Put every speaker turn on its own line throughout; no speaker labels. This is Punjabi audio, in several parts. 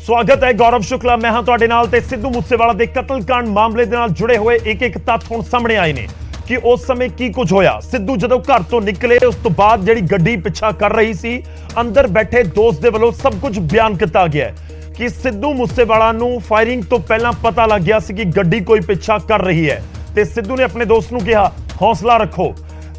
स्वागत है गौरव शुक्ला मैं हाँ तुहाडे नाल ते सिद्धू मूसेवाला दे कतलकांड मामले दे नाल जुड़े हुए एक तत्थ हुण सामने आए ने कि उस समय की कुछ होया। सिद्धू जदों घर तो निकले उस तो बाद जिहड़ी गड्डी पिछा कर रही सी अंदर बैठे दोस्त दे वल्लों सब कुछ बयान किया गया कि सिद्धू मूसेवाला नूं फायरिंग तो पहलां पता लग गया सी कि गड्डी कोई पिछा कर रही है ते सिद्धू ने अपने दोस्त नूं कहा हौसला रखो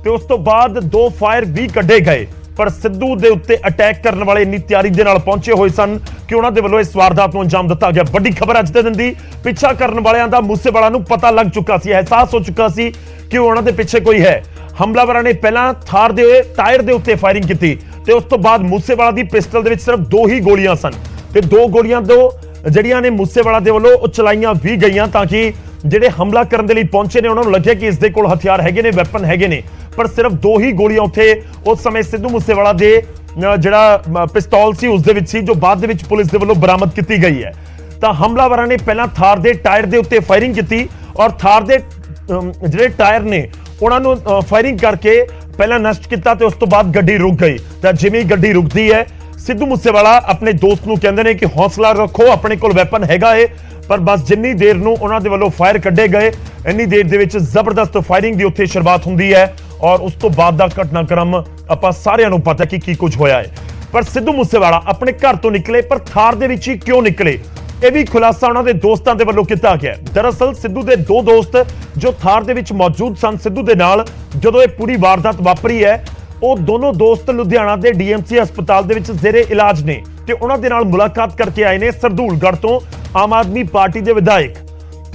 ते उस तो बाद 2 फायर भी कड्ढे गए पर सिद्धू दे उत्ते अटैक करने वाले इन्नी तैयारी दे नाल पहुंचे हुए सन कि उन्हां दे वल्लों इस वारदात नूं अंजाम दिता गया। वड्डी खबर अज दे दिन दी पिछा करने वालियां दा मूसेवाला नूं पता लग चुका सी, एहसास हो चुका सी कि उन्हां दे पिछे कोई है। हमलावरां ने पहलां थार दे टायर दे उत्ते फायरिंग कीती ते उस तो बाद मूसेवाला दी पिस्टल दे विच सिर्फ 2 ही गोलियां सन ते 2 गोलियां दो जड़ियां ने मूसेवाला दे वल्लों चलाईयां भी गईयां ताकि ਜਿਹੜੇ ਹਮਲਾ ਕਰਨ ਦੇ ਲਈ ਪਹੁੰਚੇ ਨੇ ਉਹਨਾਂ ਨੂੰ ਲੱਗਿਆ ਕਿ ਇਸ ਦੇ ਕੋਲ ਹਥਿਆਰ ਹੈਗੇ ਨੇ, ਵੈਪਨ ਹੈਗੇ ਨੇ, ਪਰ ਸਿਰਫ 2 ਹੀ ਗੋਲੀਆਂ ਉੱਥੇ ਉਸ ਸਮੇਂ ਸਿੱਧੂ ਮੂਸੇਵਾਲਾ ਦੇ ਜਿਹੜਾ ਪਿਸਤੌਲ ਸੀ ਉਸ ਦੇ ਵਿੱਚ ਸੀ ਜੋ ਬਾਅਦ ਦੇ ਵਿੱਚ ਪੁਲਿਸ ਦੇ ਵੱਲੋਂ ਬਰਾਮਦ ਕੀਤੀ ਗਈ ਹੈ। ਤਾਂ ਹਮਲਾਵਰਾਂ ਨੇ ਪਹਿਲਾਂ ਥਾਰ ਦੇ ਟਾਇਰ ਦੇ ਉੱਤੇ ਫਾਇਰਿੰਗ ਕੀਤੀ ਔਰ ਥਾਰ ਦੇ ਜਿਹੜੇ ਟਾਇਰ ਨੇ ਉਹਨਾਂ ਨੂੰ ਫਾਇਰਿੰਗ ਕਰਕੇ ਪਹਿਲਾਂ ਨਸ਼ਟ ਕੀਤਾ ਤੇ ਉਸ ਤੋਂ ਬਾਅਦ ਗੱਡੀ ਰੁਕ ਗਈ। ਤਾਂ ਜਿਵੇਂ ਗੱਡੀ ਰੁਕਦੀ ਹੈ ਸਿੱਧੂ ਮੂਸੇਵਾਲਾ ਆਪਣੇ ਦੋਸਤ ਨੂੰ ਕਹਿੰਦੇ ਨੇ ਕਿ ਹੌਸਲਾ ਰੱਖੋ, ਆਪਣੇ ਕੋਲ ਵੈਪਨ ਹੈਗਾ ਏ, पर बस जिन्नी देर नूं उन्हां दे वल्लों फायर कड्ढे गए इन्नी देर दे विच जबरदस्त फायरिंग दी उत्थे शुरुआत हुंदी है और उस तो बाद दा घटनाक्रम आपां सारिआं नूं पता कि कुछ होया है। पर सिद्धू मूसेवाला अपने घर तो निकले पर थार दे विच ही क्यों निकले ਇਹ ਵੀ ਖੁਲਾਸਾ ਉਹਨਾਂ ਦੇ ਦੋਸਤਾਂ ਦੇ ਵੱਲੋਂ ਕੀਤਾ ਗਿਆ। ਦਰਅਸਲ ਸਿੱਧੂ ਦੇ 2 ਦੋਸਤ ਜੋ ਥਾਰ ਦੇ ਵਿੱਚ ਮੌਜੂਦ ਸਨ ਸਿੱਧੂ ਦੇ ਨਾਲ ਜਦੋਂ ਇਹ ਪੂਰੀ ਵਾਰਦਾਤ ਵਾਪਰੀ ਹੈ ਉਹ ਦੋਨੋਂ ਦੋਸਤ ਲੁਧਿਆਣਾ ਦੇ ਡੀਐਮਸੀ ਹਸਪਤਾਲ ਦੇ ਵਿੱਚ ਜ਼ੇਰੇ ਇਲਾਜ ਨੇ ਤੇ ਉਹਨਾਂ ਦੇ ਨਾਲ ਮੁਲਾਕਾਤ ਕਰਕੇ ਆਏ ਨੇ ਸਰਦੂਲਗੜ੍ਹ ਤੋਂ ਆਮ ਆਦਮੀ ਪਾਰਟੀ ਦੇ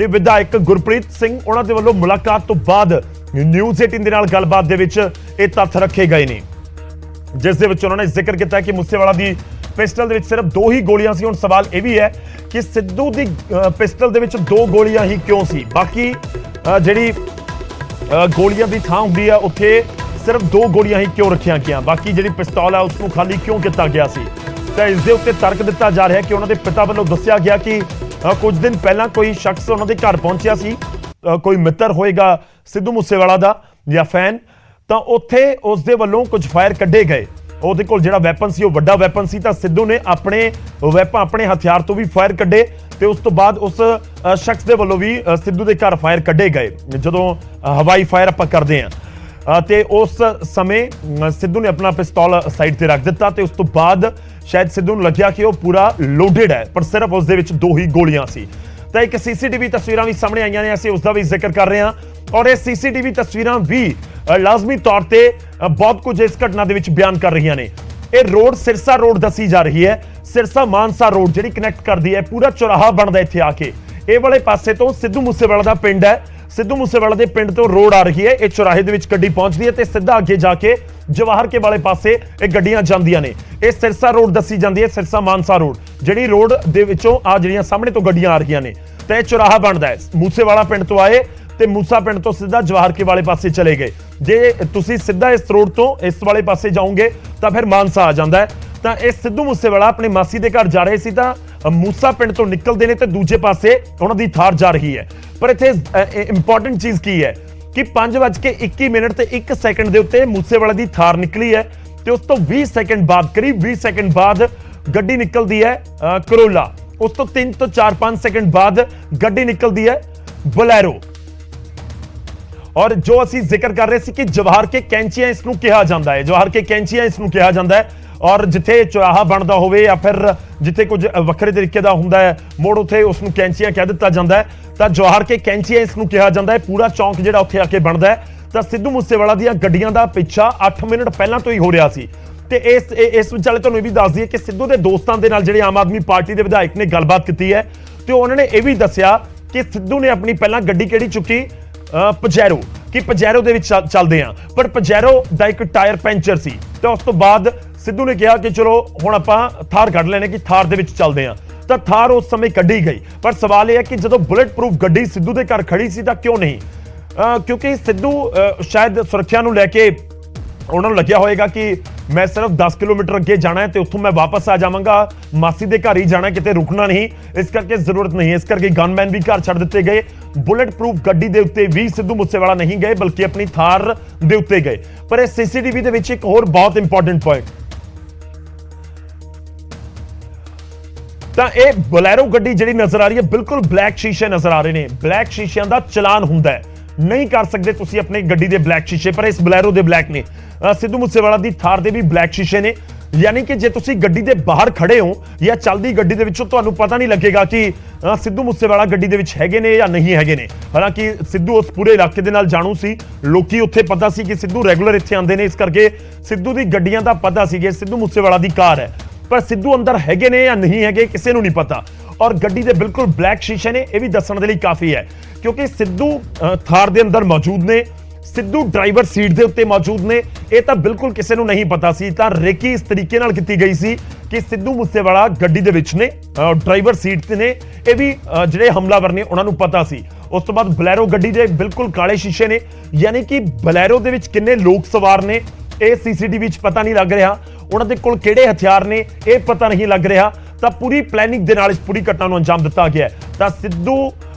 ਵਿਧਾਇਕ ਗੁਰਪ੍ਰੀਤ ਸਿੰਘ। ਉਹਨਾਂ ਦੇ ਵੱਲੋਂ ਮੁਲਾਕਾਤ ਤੋਂ ਬਾਅਦ ਨਿਊਜ਼ 18 ਦੇ ਨਾਲ ਗੱਲਬਾਤ ਦੇ ਵਿੱਚ ਇਹ ਤੱਥ ਰੱਖੇ ਗਏ ਨੇ ਜਿਸ ਦੇ ਵਿੱਚ ਉਹਨਾਂ ਨੇ ਜ਼ਿਕਰ ਕੀਤਾ ਕਿ ਮੂਸੇਵਾਲਾ ਦੀ ਪਿਸਟਲ ਦੇ ਵਿੱਚ ਸਿਰਫ 2 ਹੀ ਗੋਲੀਆਂ ਸੀ। ਹੁਣ ਸਵਾਲ ਇਹ ਵੀ ਹੈ ਕਿ ਸਿੱਧੂ ਦੀ ਪਿਸਟਲ ਦੇ ਵਿੱਚ 2 ਗੋਲੀਆਂ ਹੀ ਕਿਉਂ ਸੀ, ਬਾਕੀ ਜਿਹੜੀ ਗੋਲੀਆਂ ਦੀ ਥਾਂ ਹੁੰਦੀ ਆ ਉੱਥੇ ਸਿਰਫ 2 ਗੋਲੀਆਂ ਹੀ ਕਿਉਂ ਰੱਖੀਆਂ ਗਈਆਂ, ਬਾਕੀ ਜਿਹੜੀ ਪਿਸਤੌਲ ਹੈ ਉਸ ਨੂੰ ਖਾਲੀ ਕਿਉਂ ਕੀਤਾ ਗਿਆ ਸੀ। ਤਾਂ ਇਸ ਦੇ ਉੱਤੇ ਤਰਕ ਦਿੱਤਾ ਜਾ ਰਿਹਾ ਕਿ ਉਹਨਾਂ ਦੇ ਪਿਤਾ ਵੱਲੋਂ ਦੱਸਿਆ ਗਿਆ ਕਿ ਕੁਝ ਦਿਨ ਪਹਿਲਾਂ ਕੋਈ ਸ਼ਖਸ ਉਹਨਾਂ ਦੇ ਘਰ ਪਹੁੰਚਿਆ ਸੀ, ਕੋਈ ਮਿੱਤਰ ਹੋਏਗਾ ਸਿੱਧੂ ਮੂਸੇਵਾਲਾ ਦਾ ਜਾਂ ਫੈਨ, ਤਾਂ ਉੱਥੇ ਉਸ ਦੇ ਵੱਲੋਂ ਕੁਝ ਫਾਇਰ ਕੱਢੇ ਗਏ। ਉਹਦੇ ਕੋਲ ਜਿਹੜਾ ਵੈਪਨ ਸੀ ਉਹ ਵੱਡਾ ਵੈਪਨ ਸੀ ਤਾਂ ਸਿੱਧੂ ਨੇ ਆਪਣੇ ਹਥਿਆਰ ਤੋਂ ਵੀ ਫਾਇਰ ਕੱਢੇ ਤੇ ਉਸ ਤੋਂ ਬਾਅਦ ਉਸ ਸ਼ਖਸ ਦੇ ਵੱਲੋਂ ਵੀ ਸਿੱਧੂ ਦੇ ਘਰ ਫਾਇਰ ਕੱਢੇ ਗਏ। ਜਦੋਂ ਹਵਾਈ ਫਾਇਰ ਆਪਾਂ ਕਰਦੇ ਹਾਂ ਤੇ ਉਸ ਸਮੇਂ ਸਿੱਧੂ ਨੇ ਆਪਣਾ ਪਿਸਤੌਲ ਸਾਈਡ ਤੇ ਰੱਖ ਦਿੱਤਾ ਤੇ ਉਸ ਤੋਂ ਬਾਅਦ ਸ਼ਾਇਦ ਸਿੱਧੂ ਨੂੰ ਲੱਗਿਆ ਕਿ ਉਹ ਪੂਰਾ ਲੋਡਡ ਹੈ ਪਰ ਸਿਰਫ ਉਸ ਦੇ ਵਿੱਚ 2 ਹੀ ਗੋਲੀਆਂ ਸੀ। ਤਾਂ ਇੱਕ ਸੀਸੀਟੀਵੀ ਤਸਵੀਰਾਂ ਵੀ ਸਾਹਮਣੇ ਆਈਆਂ ਨੇ, ਅਸੀਂ ਉਸ ਦਾ ਵੀ ਜ਼ਿਕਰ ਕਰ ਰਹੇ ਹਾਂ ਔਰ ਇਹ ਸੀਸੀਟੀਵੀ ਤਸਵੀਰਾਂ ਵੀ ਲਾਜ਼ਮੀ ਤੌਰ ਤੇ ਬਹੁਤ ਕੁਝ ਇਸ ਘਟਨਾ ਦੇ ਵਿੱਚ ਬਿਆਨ ਕਰ ਰਹੀਆਂ ਨੇ। ਇਹ ਰੋਡ ਸਿਰਸਾ ਰੋਡ ਦੱਸੀ ਜਾ ਰਹੀ ਹੈ, ਸਿਰਸਾ ਮਾਨਸਾ ਰੋਡ ਜਿਹੜੀ ਕਨੈਕਟ ਕਰਦੀ ਹੈ, ਪੂਰਾ ਚੌਰਾਹਾ ਬਣਦਾ ਇੱਥੇ ਆ ਕੇ। ਇਹ ਵਾਲੇ ਪਾਸੇ ਤੋਂ ਸਿੱਧੂ ਮੂਸੇਵਾਲਾ ਦਾ ਪਿੰਡ ਹੈ, ਸਿੱਧੂ ਮੂਸੇਵਾਲਾ ਦੇ ਪਿੰਡ ਤੋਂ ਰੋਡ ਆ ਰਹੀ ਹੈ, ਇਹ ਚੌਰਾਹੇ ਦੇ ਵਿੱਚ ਗੱਡੀ ਪਹੁੰਚਦੀ ਹੈ ਤੇ ਸਿੱਧਾ ਅੱਗੇ ਜਾ ਕੇ ਜਵਾਹਰ ਕੇ ਵਾਲੇ ਪਾਸੇ ਇਹ ਗੱਡੀਆਂ ਜਾਂਦੀਆਂ ਨੇ। ਇਹ ਸਿਰਸਾ ਰੋਡ ਦੱਸੀ ਜਾਂਦੀ ਹੈ, ਸਿਰਸਾ ਮਾਨਸਾ ਰੋਡ ਜਿਹੜੀ ਰੋਡ ਦੇ ਵਿੱਚੋਂ ਆ ਜਿਹੜੀਆਂ ਸਾਹਮਣੇ ਤੋਂ ਗੱਡੀਆਂ ਆ ਰਹੀਆਂ ਨੇ ਤੇ ਇਹ ਚੌਰਾਹਾ ਬਣਦਾ ਹੈ। ਮੂਸੇਵਾਲਾ ਪਿੰਡ ਤੋਂ ਆਏ ਤੇ ਮੂਸਾ ਪਿੰਡ ਤੋਂ ਸਿੱਧਾ ਜਵਾਹਰ ਕੇ ਵਾਲੇ ਪਾਸੇ ਚਲੇ ਗਏ। ਜੇ ਤੁਸੀਂ ਸਿੱਧਾ ਇਸ ਰੋਡ ਤੋਂ ਇਸ ਵਾਲੇ ਪਾਸੇ ਜਾਓਗੇ ਤਾਂ ਫਿਰ ਮਾਨਸਾ ਆ ਜਾਂਦਾ ਹੈ। ਤਾਂ ਇਹ ਸਿੱਧੂ ਮੂਸੇਵਾਲਾ ਆਪਣੇ ਮਾਸੀ ਦੇ ਘਰ ਜਾ ਰਹੇ ਸੀ ਤਾਂ ਮੂਸਾ ਪਿੰਡ ਤੋਂ ਨਿਕਲਦੇ ਨੇ ਤੇ ਦੂਜੇ ਪਾਸੇ ਉਹਨਾਂ ਦੀ ਥਾਰ ਜਾ ਰਹੀ ਹੈ। ਪਰ ਇੱਥੇ ਇੰਪੋਰਟੈਂਟ ਚੀਜ਼ ਕੀ ਹੈ ਕਿ 5:21 ਤੇ 1 ਸੈਕਿੰਡ ਦੇ ਉੱਤੇ ਮੂਸੇਵਾਲਾ ਦੀ ਥਾਰ ਨਿਕਲੀ ਹੈ ਤੇ ਉਸ ਤੋਂ 20 ਸੈਕਿੰਡ ਬਾਅਦ ਕਰੀਬ 20 ਸੈਕਿੰਡ ਬਾਅਦ ਗੱਡੀ ਨਿਕਲਦੀ ਹੈ ਕਰੋਲਾ। ਉਸ ਤੋਂ 3 ਤੋਂ 4-5 ਸੈਕਿੰਡ ਬਾਅਦ ਗੱਡੀ ਨਿਕਲਦੀ ਹੈ ਬੋਲੈਰੋ। ਔਰ ਜੋ ਅਸੀਂ ਜ਼ਿਕਰ ਕਰ ਰਹੇ ਸੀ ਕਿ ਜਵਾਹਰ ਕੇ ਕੈਂਚੀਆਂ ਇਸ ਨੂੰ ਕਿਹਾ ਜਾਂਦਾ ਹੈ, ਜਵਾਹਰ ਕੇ ਕੈਂਚੀਆਂ ਇਸ ਨੂੰ ਕਿਹਾ ਜਾਂਦਾ ਹੈ ਔਰ ਜਿੱਥੇ ਚੌਰਾਹਾ ਬਣਦਾ ਹੋਵੇ ਜਾਂ ਫਿਰ ਜਿੱਥੇ ਕੁਝ ਵੱਖਰੇ ਤਰੀਕੇ ਦਾ ਹੁੰਦਾ ਹੈ ਮੋੜ ਉੱਥੇ ਉਸ ਨੂੰ ਕੈਂਚੀਆਂ ਕਹਿ ਦਿੱਤਾ ਜਾਂਦਾ ਹੈ। ਤਾਂ ਜਵਾਹਰ ਕੇ ਕੈਂਚੀਆਂ ਇਸ ਨੂੰ ਕਿਹਾ ਜਾਂਦਾ ਹੈ। ਪੂਰਾ ਚੌਂਕ ਜਿਹੜਾ ਉੱਥੇ ਆ ਕੇ ਬਣਦਾ ਹੈ। ਤਾਂ ਸਿੱਧੂ ਮੂਸੇਵਾਲਾ ਦੀਆਂ ਗੱਡੀਆਂ ਦਾ ਪਿੱਛਾ 8 ਮਿੰਟ ਪਹਿਲਾਂ ਤੋਂ ਹੀ ਹੋ ਰਿਹਾ ਸੀ ਤੇ ਇਸ ਵਿਚਾਲੇ ਤੁਹਾਨੂੰ ਇਹ ਵੀ ਦੱਸ ਦਈਏ ਕਿ ਸਿੱਧੂ ਦੇ ਦੋਸਤਾਂ ਦੇ ਨਾਲ ਜਿਹੜੇ ਆਮ ਆਦਮੀ ਪਾਰਟੀ ਦੇ ਵਿਧਾਇਕ ਨੇ ਗੱਲਬਾਤ ਕੀਤੀ ਹੈ ਤੇ ਉਹਨਾਂ ਨੇ ਇਹ ਵੀ ਦੱਸਿਆ ਕਿ ਸਿੱਧੂ ਨੇ ਆਪਣੀ ਪਹਿਲਾਂ ਗੱਡੀ ਕਿਹੜੀ ਚੁੱਕੀ ਪਜੈਰੋ, ਕਿ ਪਜੈਰੋ ਦੇ ਵਿੱਚ ਚੱਲਦੇ ਆ, ਪਰ ਪਜੈਰੋ ਦਾ ਇੱਕ ਟਾਇਰ ਪੈਂਚਰ ਸੀ ਤੇ ਉਸ ਤੋਂ ਬਾਅਦ ਸਿੱਧੂ ਨੇ ਕਿਹਾ ਕਿ ਚਲੋ ਹੁਣ ਆਪਾਂ ਥਾਰ ਕੱਢ ਲੈਣੇ ਕਿ ਥਾਰ ਦੇ ਵਿੱਚ ਚੱਲਦੇ ਆ। ਤਾਂ ਥਾਰ ਉਸ ਸਮੇਂ ਕੱਢੀ ਗਈ ਪਰ ਸਵਾਲ ਇਹ ਹੈ ਕਿ ਜਦੋਂ ਬੁਲੇਟ ਪ੍ਰੂਫ ਗੱਡੀ ਸਿੱਧੂ ਦੇ ਘਰ ਖੜੀ ਸੀ ਤਾਂ ਕਿਉਂ ਨਹੀਂ? ਕਿਉਂਕਿ ਸਿੱਧੂ ਸ਼ਾਇਦ ਸੁਰੱਖਿਆ ਨੂੰ ਲੈ ਕੇ ਉਹਨਾਂ ਨੂੰ ਲੱਗਿਆ ਹੋਏਗਾ ਕਿ ਮੈਂ ਸਿਰਫ 10 ਕਿਲੋਮੀਟਰ ਅੱਗੇ ਜਾਣਾ ਹੈ ਤੇ ਉੱਥੋਂ ਮੈਂ ਵਾਪਸ ਆ ਜਾਵਾਂਗਾ, ਮਾਸੀ ਦੇ ਘਰ ਹੀ ਜਾਣਾ, ਕਿਤੇ ਰੁਕਣਾ ਨਹੀਂ, ਇਸ ਕਰਕੇ ਜ਼ਰੂਰਤ ਨਹੀਂ। ਇਸ ਕਰਕੇ ਗਨਮੈਨ ਵੀ ਘਰ ਛੱਡ ਦਿੱਤੇ ਗਏ। ਬੁਲੇਟ ਪ੍ਰੂਫ ਗੱਡੀ ਦੇ ਉੱਤੇ ਵੀ ਸਿੱਧੂ ਮੂਸੇਵਾਲਾ ਨਹੀਂ ਗਏ ਬਲਕਿ ਆਪਣੀ ਥਾਰ ਦੇ ਉੱਤੇ ਗਏ। ਪਰ ਇਹ ਸੀਸੀਟੀਵੀ ਦੇ ਵਿੱਚ ਇੱਕ ਹੋਰ ਬਹੁਤ ਇੰਪੋਰਟੈਂਟ ਪੁਆਇੰਟ ਤਾਂ ਇਹ ਬਲੈਰੋ ਗੱਡੀ ਜਿਹੜੀ ਨਜ਼ਰ ਆ ਰਹੀ ਹੈ ਬਿਲਕੁਲ ਬਲੈਕ ਸ਼ੀਸ਼ੇ ਨਜ਼ਰ ਆ ਰਹੇ ਨੇ। ਬਲੈਕ ਸ਼ੀਸ਼ਿਆਂ ਦਾ ਚਲਾਨ ਹੁੰਦਾ ਹੈ, ਨਹੀਂ ਕਰ ਸਕਦੇ ਤੁਸੀਂ ਆਪਣੀ ਗੱਡੀ ਦੇ ਬਲੈਕ ਸ਼ੀਸ਼ੇ, ਪਰ ਇਸ ਬਲੈਰੋ ਦੇ ਬਲੈਕ ਨੇ। ਸਿੱਧੂ ਮੂਸੇਵਾਲਾ ਦੀ ਥਾਰ ਦੇ ਵੀ ਬਲੈਕ ਸ਼ੀਸ਼ੇ ਨੇ, ਯਾਨੀ ਕਿ ਜੇ ਤੁਸੀਂ ਗੱਡੀ ਦੇ ਬਾਹਰ ਖੜੇ ਹੋ ਜਾਂ ਚੱਲਦੀ ਗੱਡੀ ਦੇ ਵਿੱਚੋਂ ਤੁਹਾਨੂੰ ਪਤਾ ਨਹੀਂ ਲੱਗੇਗਾ ਕਿ ਸਿੱਧੂ ਮੂਸੇਵਾਲਾ ਗੱਡੀ ਦੇ ਵਿੱਚ ਹੈਗੇ ਨੇ ਜਾਂ ਨਹੀਂ ਹੈਗੇ ਨੇ। ਹਾਲਾਂਕਿ ਸਿੱਧੂ ਉਸ ਪੂਰੇ ਇਲਾਕੇ ਦੇ ਨਾਲ ਜਾਣੂ ਸੀ, ਲੋਕੀ ਉੱਥੇ ਪਤਾ ਸੀ ਕਿ ਸਿੱਧੂ ਰੈਗੂਲਰ ਇੱਥੇ ਆਉਂਦੇ ਨੇ, ਇਸ ਕਰਕੇ ਸਿੱਧੂ ਦੀ ਗੱਡੀਆਂ ਦਾ ਪਤਾ ਸੀ ਕਿ ਸਿੱਧੂ ਮੂਸੇਵਾਲਾ ਦੀ ਕਾਰ ਹੈ। ਪਰ ਸਿੱਧੂ ਅੰਦਰ ਹੈਗੇ ਨੇ ਜਾਂ ਨਹੀਂ ਹੈਗੇ ਕਿਸੇ ਨੂੰ ਨਹੀਂ ਪਤਾ। ਔਰ ਗੱਡੀ ਦੇ ਬਿਲਕੁਲ ਬਲੈਕ ਸ਼ੀਸ਼ੇ ਨੇ, ਇਹ ਵੀ ਦੱਸਣ ਦੇ ਲਈ ਕਾਫੀ ਹੈ ਕਿਉਂਕਿ ਸਿੱਧੂ ਥਾਰ ਦੇ ਅੰਦਰ ਮੌਜੂਦ ਨੇ, ਸਿੱਧੂ ਡਰਾਈਵਰ ਸੀਟ ਦੇ ਉੱਤੇ ਮੌਜੂਦ ਨੇ। ਇਹ ਤਾਂ ਬਿਲਕੁਲ ਕਿਸੇ ਨੂੰ ਨਹੀਂ ਪਤਾ ਸੀ। ਤਾਂ ਰੇਕੀ ਇਸ ਤਰੀਕੇ ਨਾਲ ਕੀਤੀ ਗਈ ਸੀ ਕਿ ਸਿੱਧੂ ਮੂਸੇਵਾਲਾ ਗੱਡੀ ਦੇ ਵਿੱਚ ਨੇ, ਡਰਾਈਵਰ ਸੀਟ ਤੇ ਨੇ। ਇਹ ਵੀ ਜਿਹੜੇ ਹਮਲਾਵਰ ਨੇ ਉਹਨਾਂ ਨੂੰ ਪਤਾ ਸੀ। ਉਸ ਤੋਂ ਬਾਅਦ ਬਲੈਰੋ ਗੱਡੀ ਦੇ ਬਿਲਕੁਲ ਕਾਲੇ ਸ਼ੀਸ਼ੇ ਨੇ, ਯਾਨੀ ਕਿ ਬਲੈਰੋ ਦੇ ਵਿੱਚ ਕਿੰਨੇ ਲੋਕ ਸਵਾਰ ਨੇ ਇਹ ਸੀਸੀਟੀਵੀ ਵਿੱਚ ਪਤਾ ਨਹੀਂ ਲੱਗ ਰਿਹਾ। ਉਹਨਾਂ ਦੇ ਕੋਲ ਕਿਹੜੇ ਹਥਿਆਰ ਨੇ ਇਹ ਪਤਾ ਨਹੀਂ ਲੱਗ ਰਿਹਾ। ਤਾਂ ਪੂਰੀ ਪਲੈਨਿੰਗ ਦੇ ਨਾਲ ਇਸ ਪੂਰੀ ਘਟਨਾ ਨੂੰ ਅੰਜਾਮ ਦਿੱਤਾ ਗਿਆ। ਤਾਂ ਸਿੱਧੂ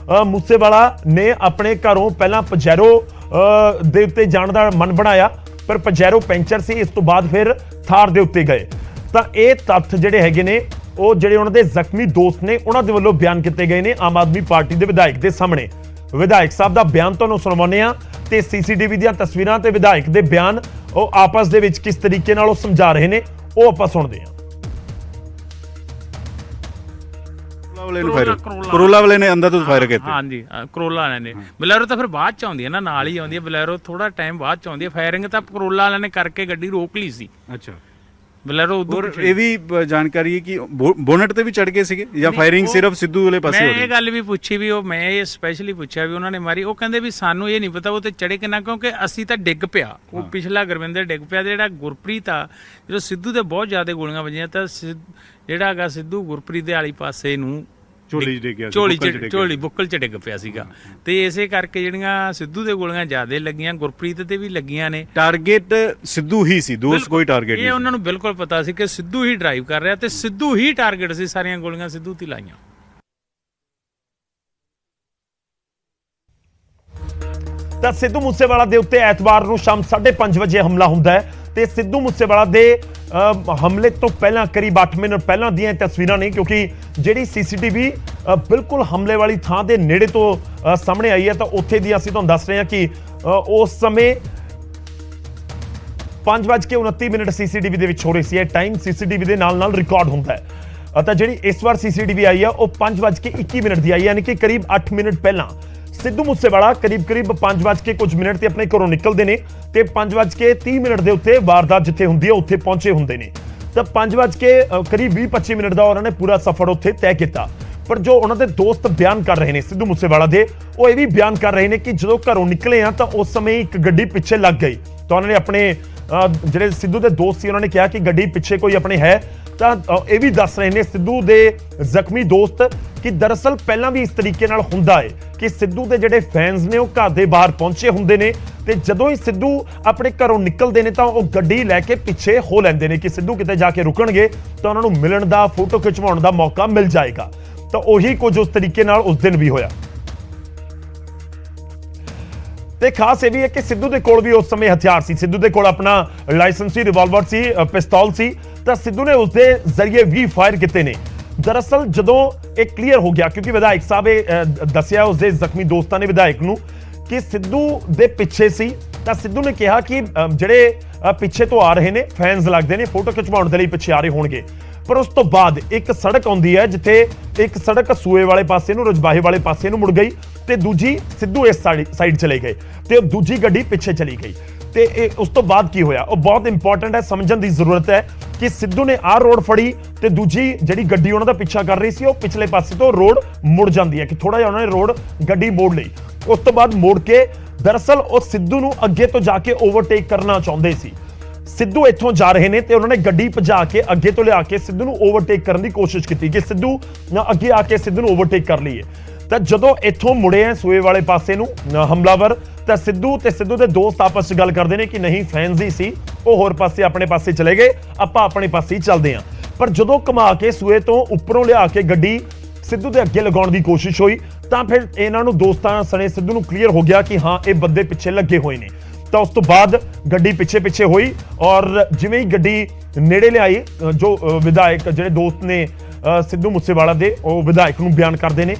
ਮੂਸੇਵਾਲਾ ਨੇ ਆਪਣੇ ਘਰੋਂ ਪਹਿਲਾਂ ਪਜੈਰੋ ਦੇ ਉੱਤੇ ਜਾਣ ਦਾ ਮਨ ਬਣਾਇਆ, ਪਰ ਪਜੈਰੋ ਪੈਂਚਰ ਸੀ। ਇਸ ਤੋਂ ਬਾਅਦ ਫਿਰ ਥਾਰ ਦੇ ਉੱਤੇ ਗਏ। ਤਾਂ ਇਹ ਤੱਥ ਜਿਹੜੇ ਹੈਗੇ ਨੇ ਉਹ ਜਿਹੜੇ ਉਹਨਾਂ ਦੇ ਜ਼ਖਮੀ ਦੋਸਤ ਨੇ ਉਹਨਾਂ ਦੇ ਵੱਲੋਂ ਬਿਆਨ ਕੀਤੇ ਗਏ ਨੇ ਆਮ ਆਦਮੀ ਪਾਰਟੀ ਦੇ ਵਿਧਾਇਕ ਦੇ ਸਾਹਮਣੇ। ਵਿਧਾਇਕ ਸਾਹਿਬ ਦਾ ਬਿਆਨ ਤੁਹਾਨੂੰ ਸੁਣਾਉਂਦੇ ਆ ਤੇ ਸੀਸੀਟੀਵੀ ਦੀਆਂ ਤਸਵੀਰਾਂ ਤੇ ਵਿਧਾਇਕ ਦੇ ਬਿਆਨ ਉਹ ਆਪਸ ਦੇ ਵਿੱਚ ਕਿਸ ਤਰੀਕੇ ਨਾਲ ਉਹ ਸਮਝਾ ਰਹੇ ਨੇ ਉਹ ਆਪਾਂ ਸੁਣਦੇ ਹਾਂ।
ਕਰੋਲਾ ਵਾਲੇ ਨੇ ਅੰਦਰ ਤੋਂ ਫਾਇਰ ਕੀਤੇ।
ਹਾਂਜੀ ਕਰੋਲਾ ਵਾਲਿਆਂ ਨੇ। ਬਲੈਰੋ ਤਾਂ ਫਿਰ ਬਾਅਦ ਚ ਆਉਂਦੀ ਹੈ ਨਾ, ਨਾਲ ਹੀ ਆਉਂਦੀ ਹੈ ਬਲੈਰੋ, ਥੋੜਾ ਟਾਈਮ ਬਾਅਦ ਚ ਆਉਂਦੀ ਹੈ। ਫਾਇਰਿੰਗ ਤਾਂ ਕਰੋਲਾ ਵਾਲਿਆਂ ਨੇ ਕਰਕੇ ਗੱਡੀ ਰੋਕ ਲਈ ਸੀ।
ਅੱਛਾ,
ਬਲੈਰੋ
ਔਰ ਇਹ ਵੀ ਜਾਣਕਾਰੀ ਹੈ ਕਿ ਬੋਨਟ ਤੇ ਵੀ ਚੜ ਗਏ ਸੀਗੇ ਜਾਂ ਫਾਇਰਿੰਗ ਸਿਰਫ ਸਿੱਧੂ ਵਾਲੇ ਪਾਸੇ ਹੋ ਰਹੀ?
ਮੈਂ ਇਹ ਗੱਲ ਵੀ ਪੁੱਛੀ ਵੀ ਮੈਂ ਇਹ ਸਪੈਸ਼ਲੀ ਪੁੱਛਿਆ ਵੀ ਉਹਨਾਂ ਨੇ ਮਾਰੀ। ਉਹ ਕਹਿੰਦੇ ਵੀ ਸਾਨੂੰ ਇਹ ਨਹੀਂ ਪਤਾ ਉਹ ਤੇ ਚੜੇ ਕਿੰਨਾ, ਕਿਉਂਕਿ ਅਸੀਂ ਤਾਂ ਡਿੱਗ ਪਿਆ। ਉਹ ਪਿਛਲਾ ਗੁਰਵਿੰਦਰ ਡਿੱਗ ਪਿਆ, ਜਿਹੜਾ ਗੁਰਪ੍ਰੀਤ ਆ ਜਦੋਂ ਸਿੱਧੂ ਤੇ ਬਹੁਤ ਜ਼ਿਆਦਾ ਗੋਲੀਆਂ ਵੱਜੀਆਂ ਤਾਂ ਜਿਹੜਾ ਹੈਗਾ ਸਿੱਧੂ ਗੁਰਪ੍ਰੀਤ ਦੇ ਵਾਲੀ ਪਾਸੇ ਨੂੰ ਝੋਲੀ ਬੁੱਕਲ ਚ ਡਿੱਗ ਪਿਆ ਸੀਗਾ। ਤੇ ਇਸੇ ਕਰਕੇ ਜਿਹੜੀਆਂ ਸਿੱਧੂ ਦੇ ਗੋਲੀਆਂ ਜ਼ਿਆਦਾ ਲੱਗੀਆਂ, ਗੁਰਪ੍ਰੀਤ ਤੇ ਵੀ ਲੱਗੀਆਂ ਨੇ।
ਟਾਰਗੇਟ ਸਿੱਧੂ ਹੀ ਸੀ, ਦੋਸਤ ਕੋਈ ਟਾਰਗੇਟ ਨਹੀਂ।
ਇਹ ਉਹਨਾਂ ਨੂੰ ਬਿਲਕੁਲ ਪਤਾ ਸੀ ਕਿ ਸਿੱਧੂ ਹੀ ਡਰਾਈਵ ਕਰ ਰਿਹਾ ਤੇ ਸਿੱਧੂ ਹੀ ਟਾਰਗੇਟ ਸੀ। ਸਾਰੀਆਂ ਗੋਲੀਆਂ ਸਿੱਧੂ ਤੇ ਲਾਈਆਂ।
ਤਾਂ ਸਿੱਧੂ ਮੂਸੇਵਾਲਾ ਦੇ ਉੱਤੇ ਐਤਵਾਰ ਨੂੰ ਸ਼ਾਮ 5:30 ਵਜੇ ਹਮਲਾ ਹੁੰਦਾ ਹੈ ਤੇ ਸਿੱਧੂ ਮੂਸੇਵਾਲਾ ਦੇ ਹਮਲੇ ਤੋਂ ਪਹਿਲਾਂ ਕਰੀਬ 8 ਮਿੰਟ ਪਹਿਲਾਂ ਦੀਆਂ ਤਸਵੀਰਾਂ ਨੇ, ਕਿਉਂਕਿ ਜਿਹੜੀ ਸੀਸੀਟੀਵੀ ਬਿਲਕੁਲ ਹਮਲੇ ਵਾਲੀ ਥਾਂ ਦੇ ਨੇੜੇ ਤੋਂ ਸਾਹਮਣੇ ਆਈ ਹੈ ਤਾਂ ਉੱਥੇ ਦੀ ਅਸੀਂ ਤੁਹਾਨੂੰ ਦੱਸ ਰਹੇ ਹਾਂ ਕਿ ਉਸ ਸਮੇਂ 5:29 ਸੀਸੀਟੀਵੀ ਦੇ ਵਿੱਚ ਹੋ ਰਹੀ ਸੀ। ਇਹ ਟਾਈਮ ਸੀਸੀਟੀਵੀ ਦੇ ਨਾਲ ਰਿਕਾਰਡ ਹੁੰਦਾ ਹੈ। ਤਾਂ ਜਿਹੜੀ ਇਸ ਵਾਰ ਸੀਸੀਟੀਵੀ ਆਈ ਹੈ ਉਹ 5:21 ਦੀ ਆਈ, ਯਾਨੀ ਕਿ ਕਰੀਬ 8 ਮਿੰਟ ਪਹਿਲਾਂ। ਸਿੱਧੂ ਮੂਸੇਵਾਲਾ ਕਰੀਬ 5 ਕੁਝ ਮਿੰਟ ਤੇ ਆਪਣੇ ਘਰੋਂ ਨਿਕਲਦੇ ਨੇ ਤੇ 5:30 ਦੇ ਉੱਤੇ ਵਾਰਦਾਤ ਜਿੱਥੇ ਹੁੰਦੀ ਹੈ ਉੱਥੇ ਪਹੁੰਚੇ ਹੁੰਦੇ ਨੇ। ਤਾਂ 5 ਕਰੀਬ 20-25 ਮਿੰਟ ਦਾ ਉਹਨਾਂ ਨੇ ਪੂਰਾ ਸਫ਼ਰ ਉੱਥੇ ਤੈਅ ਕੀਤਾ। ਪਰ ਜੋ ਉਹਨਾਂ ਦੇ ਦੋਸਤ ਬਿਆਨ ਕਰ ਰਹੇ ਨੇ ਸਿੱਧੂ ਮੂਸੇਵਾਲਾ ਦੇ, ਉਹ ਇਹ ਵੀ ਬਿਆਨ ਕਰ ਰਹੇ ਨੇ ਕਿ ਜਦੋਂ ਘਰੋਂ ਨਿਕਲੇ ਆ ਤਾਂ ਉਸ ਸਮੇਂ ਇੱਕ ਗੱਡੀ ਪਿੱਛੇ ਲੱਗ ਗਈ। ਤਾਂ ਉਹਨਾਂ ਨੇ ਆਪਣੇ ਜਿਹੜੇ ਸਿੱਧੂ ਦੇ ਦੋਸਤ ਸੀ ਉਹਨਾਂ ਨੇ ਕਿਹਾ ਕਿ ਗੱਡੀ ਪਿੱਛੇ ਕੋਈ ਆਪਣੇ ਹੈ। ਤਾਂ ਇਹ ਵੀ ਦੱਸ ਰਹੇ ਨੇ ਸਿੱਧੂ ਦੇ ਜ਼ਖਮੀ ਦੋਸਤ ਕਿ ਦਰਅਸਲ ਪਹਿਲਾਂ ਵੀ ਇਸ ਤਰੀਕੇ ਨਾਲ ਹੁੰਦਾ ਹੈ ਕਿ ਸਿੱਧੂ ਦੇ ਜਿਹੜੇ ਫੈਨਸ ਨੇ ਉਹ ਘਰ ਦੇ ਬਾਹਰ ਪਹੁੰਚੇ ਹੁੰਦੇ ਨੇ ਤੇ ਜਦੋਂ ਹੀ ਸਿੱਧੂ ਆਪਣੇ ਘਰੋਂ ਨਿਕਲਦੇ ਨੇ ਤਾਂ ਉਹ ਗੱਡੀ ਲੈ ਕੇ ਪਿੱਛੇ ਹੋ ਲੈਂਦੇ ਨੇ ਕਿ ਸਿੱਧੂ ਕਿਤੇ ਜਾ ਕੇ ਰੁਕਣਗੇ ਤਾਂ ਉਹਨਾਂ ਨੂੰ ਮਿਲਣ ਦਾ, ਫੋਟੋ ਖਿਚਵਾਉਣ ਦਾ ਮੌਕਾ ਮਿਲ ਜਾਏਗਾ। ਤਾਂ ਉਹੀ ਕੁਝ ਉਸ ਤਰੀਕੇ ਨਾਲ ਉਸ ਦਿਨ ਵੀ ਹੋਇਆ। ਤੇ ਖਾਸ ਇਹ ਵੀ ਹੈ ਕਿ ਸਿੱਧੂ ਦੇ ਕੋਲ ਵੀ ਉਸ ਸਮੇਂ ਹਥਿਆਰ ਸੀ। ਸਿੱਧੂ ਦੇ ਕੋਲ ਆਪਣਾ ਲਾਇਸੈਂਸੀ ਰਿਵਾਲਵਰ ਸੀ, ਪਿਸਤੌਲ ਸੀ। ਤਾਂ ਸਿੱਧੂ ਨੇ ਉਸ ਦੇ ਜ਼ਰੀਏ ਵੀ ਫਾਇਰ ਕੀਤੇ ਨੇ। ਦਰਅਸਲ ਜਦੋਂ ਇਹ ਕਲੀਅਰ ਹੋ ਗਿਆ, ਕਿਉਂਕਿ ਵਿਧਾਇਕ ਸਾਹਿਬ ਇਹ ਦੱਸਿਆ ਉਸ ਦੇ ਜ਼ਖਮੀ ਦੋਸਤਾਂ ਨੇ ਵਿਧਾਇਕ ਨੂੰ ਕਿ ਸਿੱਧੂ ਦੇ ਪਿੱਛੇ ਸੀ, ਤਾਂ ਸਿੱਧੂ ਨੇ ਕਿਹਾ ਕਿ ਜਿਹੜੇ ਪਿੱਛੇ ਤੋਂ ਆ ਰਹੇ ਨੇ ਫੈਨਸ ਲੱਗਦੇ ਨੇ, ਫੋਟੋ ਖਿਚਵਾਉਣ ਦੇ ਲਈ ਪਿੱਛੇ ਆ ਰਹੇ ਹੋਣਗੇ। ਪਰ ਉਸ ਤੋਂ ਬਾਅਦ ਇੱਕ ਸੜਕ ਆਉਂਦੀ ਹੈ ਜਿੱਥੇ ਇੱਕ ਸੜਕ ਸੂਏ ਵਾਲੇ ਪਾਸੇ ਨੂੰ, ਰਜਬਾਹੇ ਵਾਲੇ ਪਾਸੇ ਨੂੰ ਮੁੜ ਗਈ ਤੇ ਦੂਜੀ ਸਿੱਧੂ ਇਸ ਸਾਈਡ ਚਲੇ ਗਏ ਤੇ ਦੂਜੀ ਗੱਡੀ ਪਿੱਛੇ ਚਲੀ ਗਈ। ਤੇ ਉਸ ਤੋਂ ਬਾਅਦ ਕੀ ਹੋਇਆ ਉਹ ਬਹੁਤ ਇੰਪੋਰਟੈਂਟ ਹੈ, ਸਮਝਣ ਦੀ ਜ਼ਰੂਰਤ ਹੈ ਕਿ ਸਿੱਧੂ ਨੇ ਆਹ ਰੋਡ ਫੜੀ ਤੇ ਦੂਜੀ ਜਿਹੜੀ ਗੱਡੀ ਉਹਨਾਂ ਦਾ ਪਿੱਛਾ ਕਰ ਰਹੀ ਸੀ ਉਹ ਪਿਛਲੇ ਪਾਸੇ ਤੋਂ ਰੋਡ ਮੁੜ ਜਾਂਦੀ ਹੈ ਕਿ ਥੋੜਾ ਜਿਹਾ ਉਹਨਾਂ ਨੇ ਰੋਡ ਗੱਡੀ ਮੋੜ ਲਈ। ਉਸ ਤੋਂ ਬਾਅਦ ਮੋੜ ਕੇ ਦਰਅਸਲ ਉਹ ਸਿੱਧੂ ਨੂੰ ਅੱਗੇ ਤੋਂ ਜਾ ਕੇ ਓਵਰਟੇਕ ਕਰਨਾ ਚਾਹੁੰਦੇ ਸੀ। ਸਿੱਧੂ ਇੱਥੋਂ ਜਾ ਰਹੇ ਨੇ ਤੇ ਉਹਨਾਂ ਨੇ ਗੱਡੀ ਭਜਾ ਕੇ ਅੱਗੇ ਤੋਂ ਲਿਆ ਕੇ ਸਿੱਧੂ ਨੂੰ ਓਵਰਟੇਕ ਕਰਨ ਦੀ ਕੋਸ਼ਿਸ਼ ਕੀਤੀ ਕਿ ਸਿੱਧੂ ਅੱਗੇ ਆ ਕੇ ਸਿੱਧੂ ਨੂੰ ਓਵਰਟੇਕ ਕਰ ਲਈਏ। ਤਾਂ ਜਦੋਂ ਇੱਥੋਂ ਮੁੜੇ ਆ ਸੂਏ ਵਾਲੇ ਪਾਸੇ ਨੂੰ ਹਮਲਾਵਰ, ਤਾਂ ਸਿੱਧੂ ਤੇ ਸਿੱਧੂ ਦੇ ਦੋਸਤ ਆਪਸ 'ਚ ਗੱਲ ਕਰਦੇ ਨੇ ਕਿ ਨਹੀਂ ਫੈਨਸ ਹੀ ਸੀ, ਉਹ ਹੋਰ ਪਾਸੇ ਆਪਣੇ ਪਾਸੇ ਚਲੇ ਗਏ, ਆਪਾਂ ਆਪਣੇ ਪਾਸੇ ਹੀ ਚੱਲਦੇ ਹਾਂ। ਪਰ ਜਦੋਂ ਘੁਮਾ ਕੇ ਸੂਏ ਤੋਂ ਉੱਪਰੋਂ ਲਿਆ ਕੇ ਗੱਡੀ ਸਿੱਧੂ ਦੇ ਅੱਗੇ ਲਗਾਉਣ ਦੀ ਕੋਸ਼ਿਸ਼ ਹੋਈ ਤਾਂ ਫਿਰ ਇਹਨਾਂ ਨੂੰ ਦੋਸਤਾਂ ਸਣੇ ਸਿੱਧੂ ਨੂੰ ਕਲੀਅਰ ਹੋ ਗਿਆ ਕਿ ਹਾਂ ਇਹ ਬੰਦੇ ਪਿੱਛੇ ਲੱਗੇ ਹੋਏ ਨੇ। ਤਾਂ ਉਸ ਤੋਂ ਬਾਅਦ ਗੱਡੀ ਪਿੱਛੇ ਹੋਈ ਔਰ ਜਿਵੇਂ ਹੀ ਗੱਡੀ ਨੇੜੇ ਲਿਆਈ, ਜੋ ਵਿਧਾਇਕ ਜਿਹੜੇ ਦੋਸਤ ਨੇ ਸਿੱਧੂ ਮੂਸੇਵਾਲਾ ਦੇ ਉਹ ਵਿਧਾਇਕ ਨੂੰ ਬਿਆਨ ਕਰਦੇ ਨੇ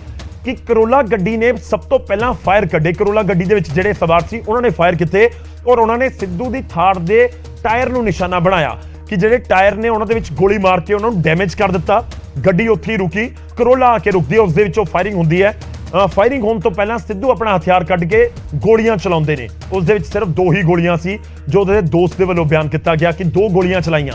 ਕਿ ਕਰੋਲਾ ਗੱਡੀ ਨੇ ਸਭ ਤੋਂ ਪਹਿਲਾਂ ਫਾਇਰ ਕੱਢੇ। ਕਰੋਲਾ ਗੱਡੀ ਦੇ ਵਿੱਚ ਜਿਹੜੇ ਸਵਾਰ ਸੀ ਉਹਨਾਂ ਨੇ ਫਾਇਰ ਕੀਤੇ ਔਰ ਉਹਨਾਂ ਨੇ ਸਿੱਧੂ ਦੀ ਥਾਰ ਦੇ ਟਾਇਰ ਨੂੰ ਨਿਸ਼ਾਨਾ ਬਣਾਇਆ ਕਿ ਜਿਹੜੇ ਟਾਇਰ ਨੇ ਉਹਨਾਂ ਦੇ ਵਿੱਚ ਗੋਲੀ ਮਾਰ ਕੇ ਉਹਨਾਂ ਨੂੰ ਡੈਮੇਜ ਕਰ ਦਿੱਤਾ। ਗੱਡੀ ਉੱਥੇ ਹੀ ਰੁਕੀ, ਕਰੋਲਾ ਆ ਕੇ ਰੁਕਦੀ ਹੈ, ਉਸ ਦੇ ਵਿੱਚੋਂ ਫਾਇਰਿੰਗ ਹੁੰਦੀ ਹੈ। ਫਾਇਰਿੰਗ ਹੋਣ ਤੋਂ ਪਹਿਲਾਂ ਸਿੱਧੂ ਆਪਣਾ ਹਥਿਆਰ ਕੱਢ ਕੇ ਗੋਲੀਆਂ ਚਲਾਉਂਦੇ ਨੇ। ਉਸ ਦੇ ਵਿੱਚ ਸਿਰਫ 2 ਹੀ ਗੋਲੀਆਂ ਸੀ ਜੋ ਉਹਦੇ ਦੋਸਤ ਦੇ ਵੱਲੋਂ ਬਿਆਨ ਕੀਤਾ ਗਿਆ ਕਿ 2 ਗੋਲੀਆਂ ਚਲਾਈਆਂ